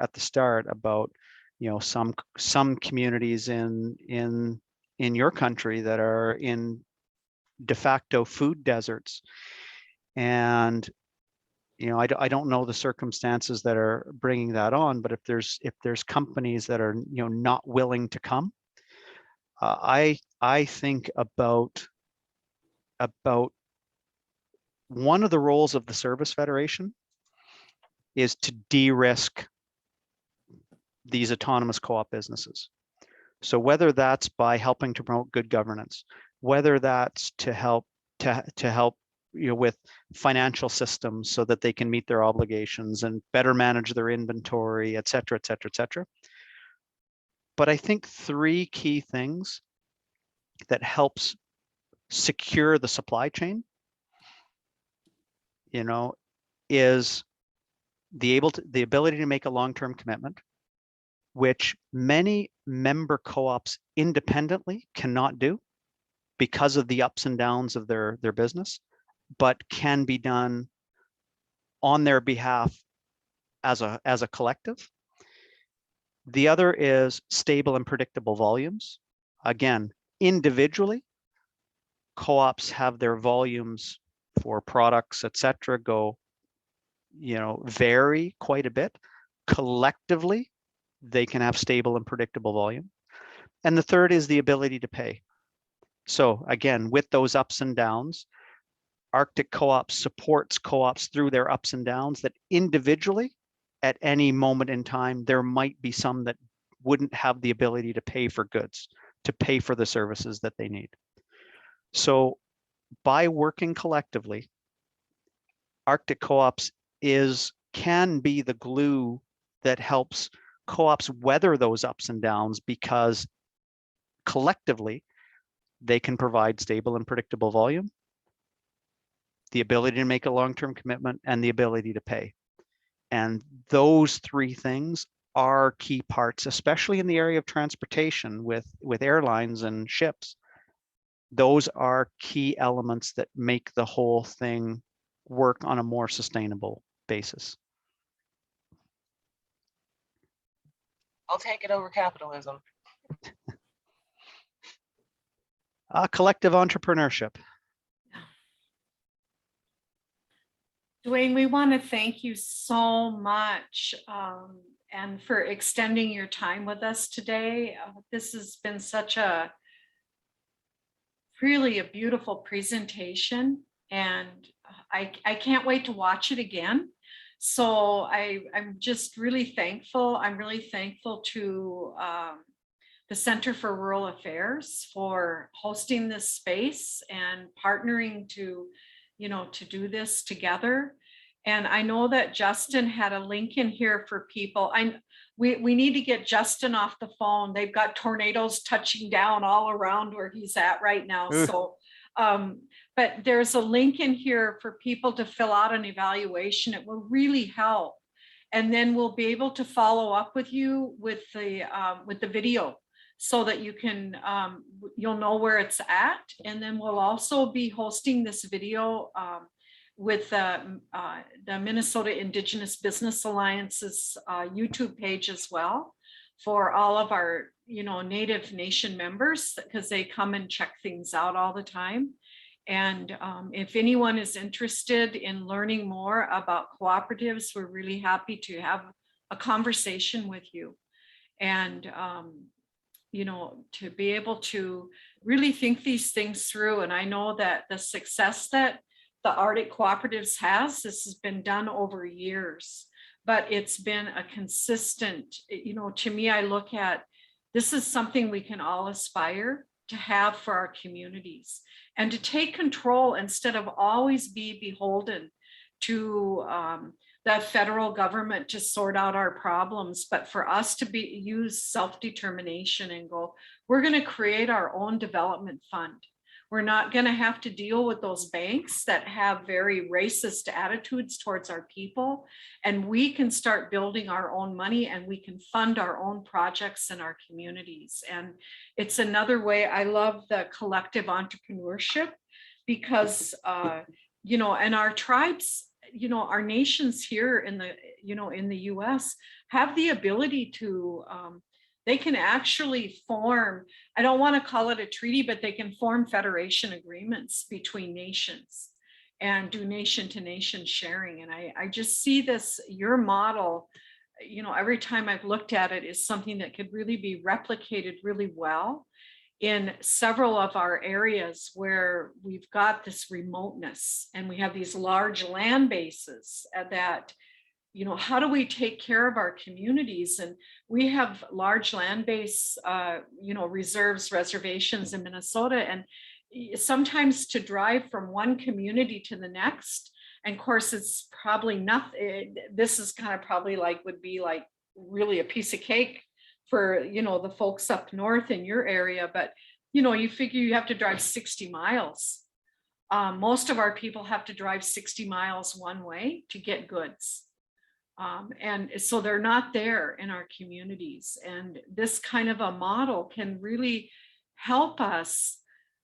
at the start about, you know, some communities in your country that are in de facto food deserts. And you know, I don't know the circumstances that are bringing that on, but if there's companies that are, you know, not willing to come, I think about one of the roles of the Service Federation is to de-risk these autonomous co-op businesses. So whether that's by helping to promote good governance, whether that's to help you know, with financial systems so that they can meet their obligations and better manage their inventory, et cetera, et cetera, et cetera. But I think three key things that helps secure the supply chain, you know, is the ability to make a long-term commitment, which many member co-ops independently cannot do because of the ups and downs of their business, but can be done on their behalf as a collective. The other is stable and predictable volumes. Again, individually, co-ops have their volumes for products, etc., vary quite a bit. Collectively, they can have stable and predictable volume. And the third is the ability to pay. So again, with those ups and downs, Arctic Co-op supports co-ops through their ups and downs that individually, at any moment in time, there might be some that wouldn't have the ability to pay for goods, to pay for the services that they need. So by working collectively, Arctic Co-ops can be the glue that helps co-ops weather those ups and downs, because collectively they can provide stable and predictable volume, the ability to make a long-term commitment, and the ability to pay. And those three things are key parts, especially in the area of transportation with airlines and ships. Those are key elements that make the whole thing work on a more sustainable basis. I'll take it over capitalism. Collective entrepreneurship. Dwayne, we want to thank you so much and for extending your time with us today. This has been such really a beautiful presentation, and I can't wait to watch it again. So I'm just really thankful. I'm really thankful to the Center for Rural Affairs for hosting this space and partnering to do this together. And I know that Justin had a link in here for people. We need to get Justin off the phone. They've got tornadoes touching down all around where he's at right now. So, but there's a link in here for people to fill out an evaluation. It will really help. And then we'll be able to follow up with you with the video, so that you can, you'll know where it's at. And then we'll also be hosting this video with the Minnesota Indigenous Business Alliance's YouTube page as well, for all of our, Native Nation members, because they come and check things out all the time. And if anyone is interested in learning more about cooperatives, we're really happy to have a conversation with you. And to be able to really think these things through. And I know that the success that the Arctic Cooperatives this has been done over years, but it's been a consistent, to me, I look at this is something we can all aspire to have for our communities, and to take control instead of always be beholden to the federal government to sort out our problems, but for us to use self-determination and go, we're going to create our own development fund. We're not going to have to deal with those banks that have very racist attitudes towards our people. And we can start building our own money, and we can fund our own projects in our communities. And it's another way. I love the collective entrepreneurship, because, and our tribes, our nations here in the US have the ability to, they can actually form, I don't want to call it a treaty, but they can form federation agreements between nations and do nation to nation sharing. And I just see this, your model, every time I've looked at it, is something that could really be replicated really well in several of our areas where we've got this remoteness and we have these large land bases that, how do we take care of our communities? And we have large land base, reserves, reservations in Minnesota. And sometimes to drive from one community to the next, and of course, it's probably nothing. This is kind of probably would be really a piece of cake for, the folks up north in your area. But, you figure you have to drive 60 miles. Most of our people have to drive 60 miles one way to get goods. And so they're not there in our communities. And this kind of a model can really help us,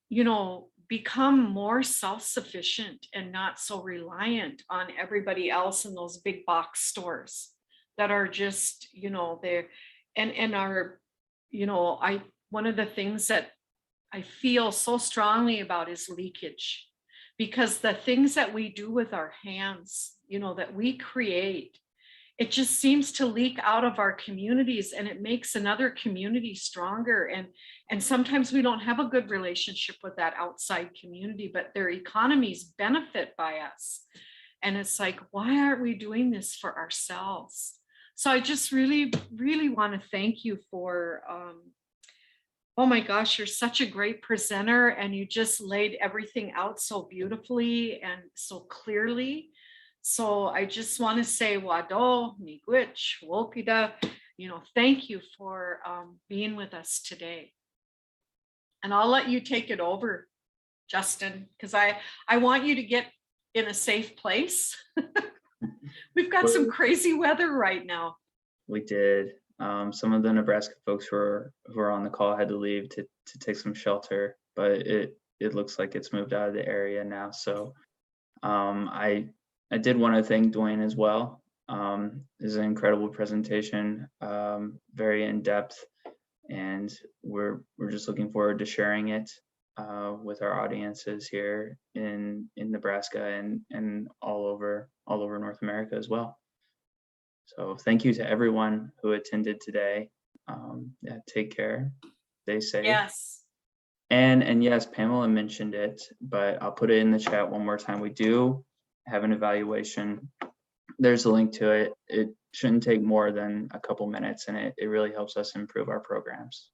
you know, become more self-sufficient and not so reliant on everybody else in those big box stores that are just, you know, they're and are, you know, one of the things that I feel so strongly about is leakage, because the things that we do with our hands, you know, that we create, it just seems to leak out of our communities, and it makes another community stronger. And sometimes we don't have a good relationship with that outside community, but their economies benefit by us. And it's like, why aren't we doing this for ourselves? So I just really, really want to thank you for, oh my gosh, you're such a great presenter, and you just laid everything out so beautifully and so clearly. So I just want to say wado, miigwech, wokida, you know, thank you for being with us today. And I'll let you take it over, Justin, because I want you to get in a safe place. We've got some crazy weather right now. We did. Some of the Nebraska folks who are on the call had to leave to take some shelter, but it looks like it's moved out of the area now. So I did want to thank Dwayne as well. It was an incredible presentation, very in depth, and we're just looking forward to sharing it with our audiences here in Nebraska and all over North America as well. So thank you to everyone who attended today. Yeah, take care, stay safe. Yes. And yes, Pamela mentioned it, but I'll put it in the chat one more time. We do have an evaluation. There's a link to it. It shouldn't take more than a couple minutes, and it really helps us improve our programs.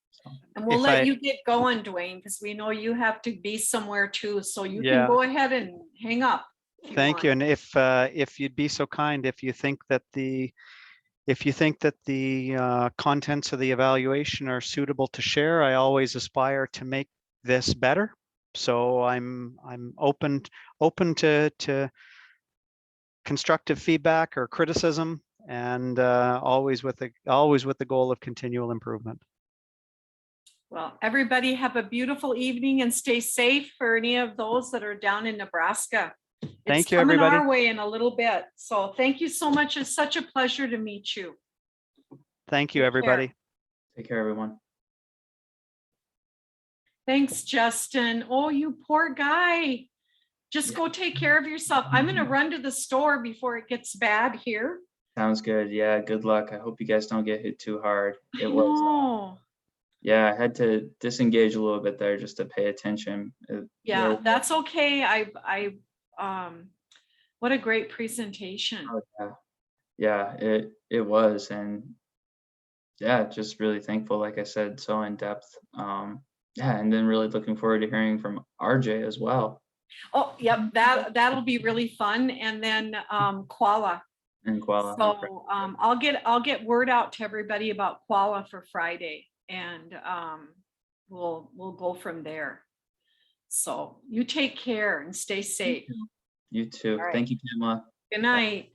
So. And we'll let you get going, Dwayne, because we know you have to be somewhere too. So you can go ahead and hang up. Thank you. And if you'd be so kind, if you think that the contents of the evaluation are suitable to share, I always aspire to make this better. So I'm open to constructive feedback or criticism, and always with the goal of continual improvement. Well, everybody have a beautiful evening and stay safe for any of those that are down in Nebraska. Thank you, coming everybody. our way in a little bit. So thank you so much. It's such a pleasure to meet you. Thank you, everybody. Take care, everyone. Thanks, Justin. Oh, you poor guy. Just go take care of yourself. I'm going to run to the store before it gets bad here. Sounds good. Yeah, good luck. I hope you guys don't get hit too hard. It was. Yeah, I had to disengage a little bit there just to pay attention. Yeah, that's okay. What a great presentation. Oh, yeah, it was. And yeah, just really thankful, like I said, so in depth. Yeah, and then really looking forward to hearing from RJ as well. Oh, yep, that'll be really fun. And then Koala. And Koala. So I'll get word out to everybody about Koala for Friday, and we'll go from there. So you take care and stay safe. You too. Right. Thank you, Pamela. Good night.